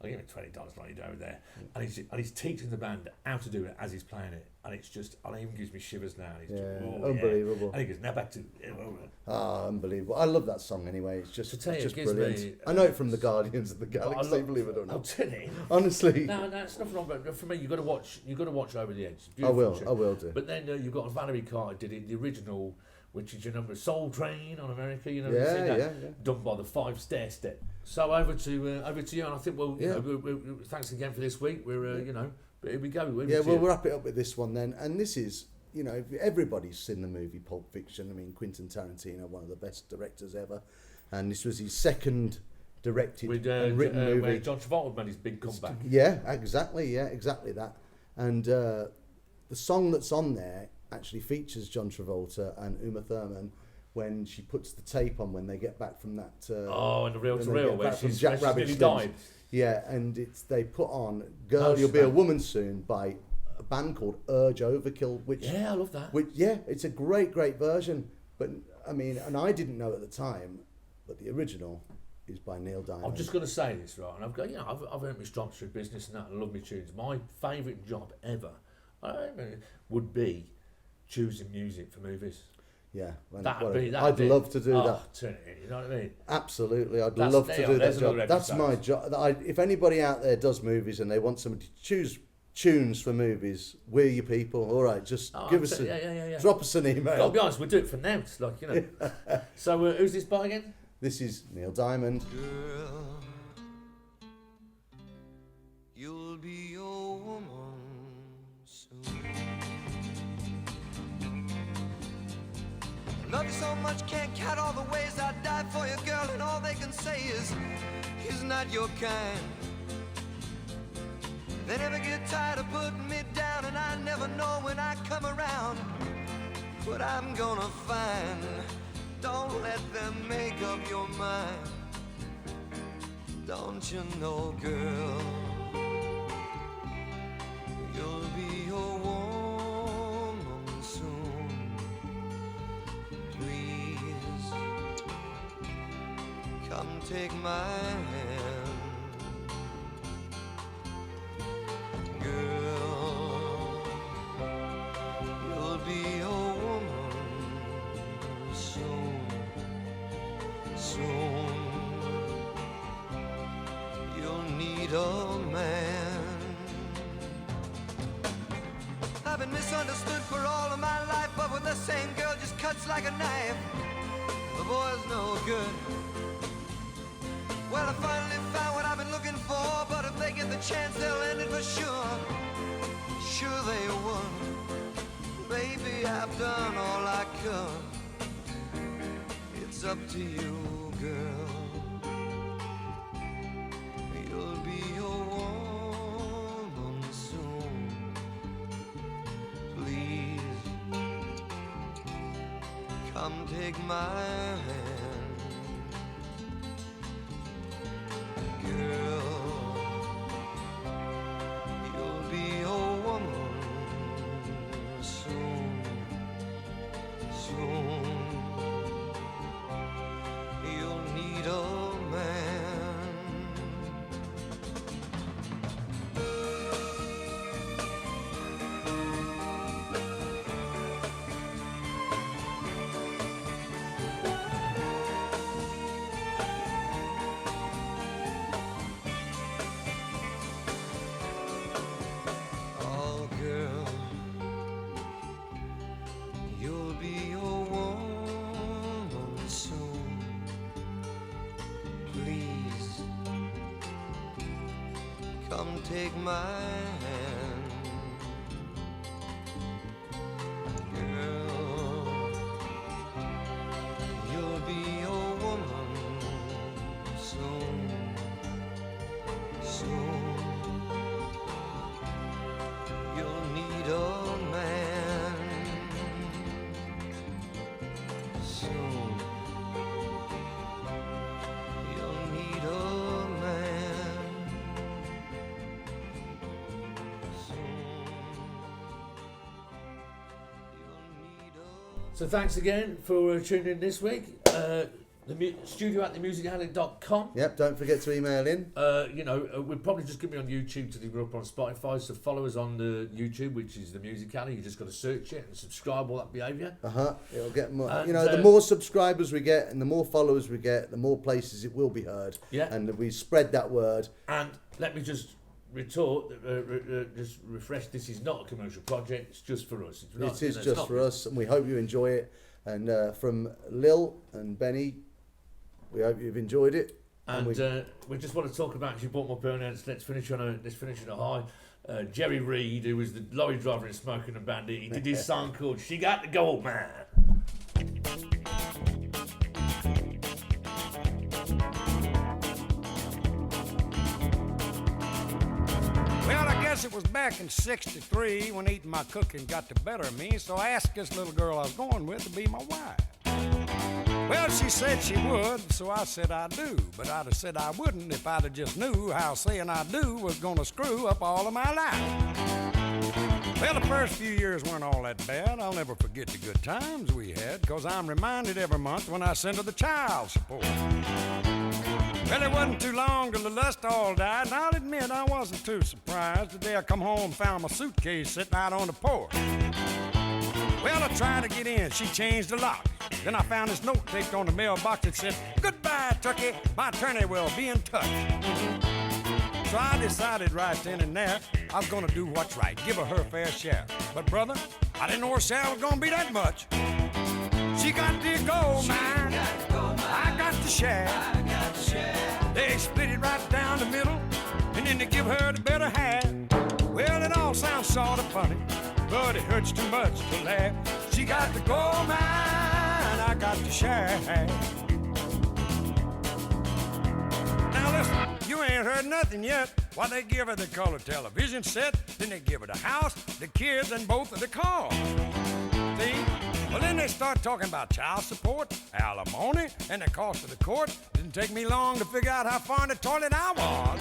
[SPEAKER 3] I'll give him $20 like you do over there. And he's teaching the band how to do it as he's playing it. And it's just, and it even gives me shivers now. And he's
[SPEAKER 4] Yeah,
[SPEAKER 3] just,
[SPEAKER 4] unbelievable.
[SPEAKER 3] And he goes, now back to...
[SPEAKER 4] Ah, unbelievable. I love that song anyway. It's just,
[SPEAKER 3] To tell you,
[SPEAKER 4] it's
[SPEAKER 3] it
[SPEAKER 4] just
[SPEAKER 3] gives
[SPEAKER 4] brilliant.
[SPEAKER 3] me-
[SPEAKER 4] I know it from the Guardians of the
[SPEAKER 3] I
[SPEAKER 4] Galaxy,
[SPEAKER 3] love-
[SPEAKER 4] believe it or
[SPEAKER 3] I'll
[SPEAKER 4] not.
[SPEAKER 3] tell you.
[SPEAKER 4] Honestly.
[SPEAKER 3] No, it's nothing wrong. But for me, you've got to watch Over the Edge. It's a
[SPEAKER 4] I
[SPEAKER 3] beautiful
[SPEAKER 4] will.
[SPEAKER 3] tune.
[SPEAKER 4] I will do.
[SPEAKER 3] But then you've got Valerie Carter did it, the original, which is your number Soul Train on America. You know,
[SPEAKER 4] Yeah,
[SPEAKER 3] you've seen that?
[SPEAKER 4] yeah.
[SPEAKER 3] Done by the 5 Step. So over to you, and I think you
[SPEAKER 4] Yeah.
[SPEAKER 3] know, thanks again for this week. We're you know, but here we go. Over
[SPEAKER 4] Yeah,
[SPEAKER 3] to
[SPEAKER 4] we'll
[SPEAKER 3] you.
[SPEAKER 4] wrap it up with this one then. And this is, you know, everybody's seen the movie Pulp Fiction. I mean, Quentin Tarantino, one of the best directors ever. And this was his second directed
[SPEAKER 3] With
[SPEAKER 4] and written
[SPEAKER 3] where
[SPEAKER 4] movie.
[SPEAKER 3] John Travolta made his big comeback.
[SPEAKER 4] Yeah, exactly that. And the song that's on there actually features John Travolta and Uma Thurman when she puts the tape on when they get back from that.
[SPEAKER 3] And the Real
[SPEAKER 4] when
[SPEAKER 3] to
[SPEAKER 4] they
[SPEAKER 3] Real,
[SPEAKER 4] get
[SPEAKER 3] where
[SPEAKER 4] back from
[SPEAKER 3] she's
[SPEAKER 4] Jack Rabbit
[SPEAKER 3] nearly
[SPEAKER 4] Slims.
[SPEAKER 3] died.
[SPEAKER 4] Yeah, and they put on "Girl,
[SPEAKER 3] Oh,
[SPEAKER 4] You'll Be a
[SPEAKER 3] snap.
[SPEAKER 4] Woman Soon" by a band called Urge Overkill, which
[SPEAKER 3] Yeah, I love that.
[SPEAKER 4] it's a great version. But I mean, and I didn't know at the time, but the original is by Neil Diamond.
[SPEAKER 3] I'm just going to say this, right? And I've got, you know, I've earned my stripes through business and that. I love my tunes. My favourite job ever would be choosing music for movies.
[SPEAKER 4] Yeah, man,
[SPEAKER 3] That'd be.
[SPEAKER 4] love to do that.
[SPEAKER 3] Turn it in, you know what I mean?
[SPEAKER 4] Absolutely, I'd
[SPEAKER 3] That's-
[SPEAKER 4] love to
[SPEAKER 3] there
[SPEAKER 4] do
[SPEAKER 3] you
[SPEAKER 4] that
[SPEAKER 3] are, there's
[SPEAKER 4] job.
[SPEAKER 3] another
[SPEAKER 4] That's
[SPEAKER 3] episode.
[SPEAKER 4] my job. If anybody out there does movies and they want somebody to choose tunes for movies, we're your people. All right, just give us drop us an email.
[SPEAKER 3] I'll be honest, we'll do it for now. It's like, you know. So who's this by again?
[SPEAKER 4] This is Neil Diamond.
[SPEAKER 2] Girl, you'll be a woman soon. Love you so much, can't count all the ways I'd die for you, girl, and all they can say is he's not your kind. They never get tired of putting me down, and I never know when I come around what I'm gonna find. Don't let them make up your mind. Don't you know, girl, you'll be a woman soon. Please, come take my hand. Girl, you'll be a woman soon. Soon, you'll need a man. I've been misunderstood for all of my life, but with the same girl just cuts like a knife. The boy's no good. Well, I finally found what I've been looking for, but if they get the chance, they'll end it for sure. Sure they would. Baby, I've done all I could. It's up to you, girl. You'll be a woman soon. Please, come take my hand. Girl, you'll be a woman soon. Soon, you'll need a man. Oh, girl, you'll be a woman soon. Please, come take my hand. Girl, you'll be a woman soon. Soon, you'll need a man. Soon, you'll need a man. Soon, you'll need a
[SPEAKER 3] So thanks again for tuning in this week. studio@themusicalley.com.
[SPEAKER 4] Yep, don't forget to email in.
[SPEAKER 3] We're probably just going to be on YouTube till we're up on Spotify, so follow us on the YouTube, which is The Music Alley. You just got to search it and subscribe, all that behaviour.
[SPEAKER 4] It'll get more.
[SPEAKER 3] And,
[SPEAKER 4] the more subscribers we get and the more followers we get, the more places it will be heard.
[SPEAKER 3] Yeah.
[SPEAKER 4] And we spread that word.
[SPEAKER 3] And let me just retort, just refresh, this is not a commercial project, it's just for us. It's not,
[SPEAKER 4] It is just for us, and we hope you enjoy it. And from Lil and Benny, we hope you've enjoyed it.
[SPEAKER 3] And we just want to talk about, as you brought my burnouts, let's finish on a high. Jerry Reed, who was the lorry driver in Smoking and Bandit, he did his song called She Got the Gold Man.
[SPEAKER 10] Well, I guess it was back in '63 when eating my cooking got the better of me, so I asked this little girl I was going with to be my wife. Well, she said she would, so I said I do, but I'd have said I wouldn't if I'd have just knew how saying I do was gonna screw up all of my life. Well, the first few years weren't all that bad. I'll never forget the good times we had, 'cause I'm reminded every month when I send her the child support. Well, it wasn't too long till the lust all died, and I'll admit I wasn't too surprised the day I come home and found my suitcase sitting out on the porch. Well, I tried to get in, she changed the lock. Then I found this note taped on the mailbox that said, "Goodbye, Turkey, my attorney will be in touch." So I decided right then and there I was gonna do what's right, give her fair share. But brother, I didn't know her share was gonna be that much. She got the gold mine, I got the share. They split it right down the middle, and then they give her the better half. Well, it all sounds sort of funny, but it hurts too much to laugh. She got the gold mine, I got the share. Now listen, you ain't heard nothing yet. Why, they give her the color television set, then they give her the house, the kids, and both of the cars. See? Well, then they start talking about child support, alimony, and the cost of the court. Didn't take me long to figure out how far in the toilet I was.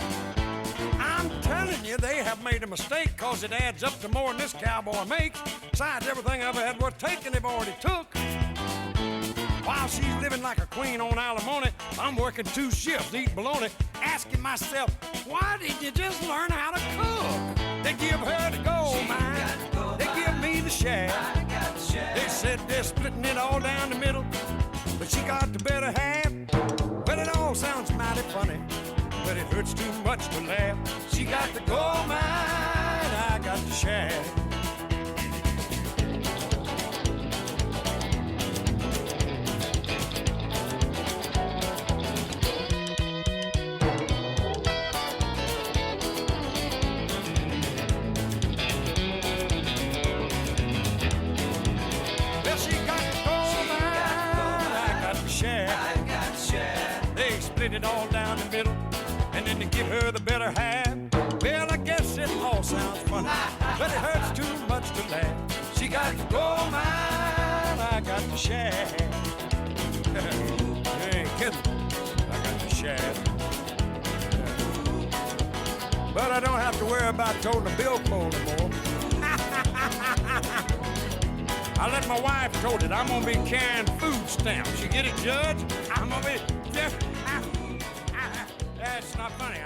[SPEAKER 10] I'm telling you, they have made a mistake, 'cause it adds up to more than this cowboy makes. Besides, everything I ever had worth taking, they've already took. While she's living like a queen on alimony, I'm working 2 shifts, eating bologna, asking myself, why did you just learn how to cook? They give her the gold mine, they give me the share. They said they're splitting it all down the middle, but she got the better half. Well, it all sounds mighty funny, but it hurts too much to laugh. She got the gold mine, I got the share. Well, she got the gold mine, I got the share. They split it all down the middle, and then they give her the better half. Well, I guess it all sounds funny, but it hurts too much to laugh. She got the gold mine, I got the share. You ain't kidding, I got the share. But I don't have to worry about toting a billfold anymore. I let my wife told it. I'm gonna be carrying food stamps. You get it, Judge? I'm gonna be. That's not funny.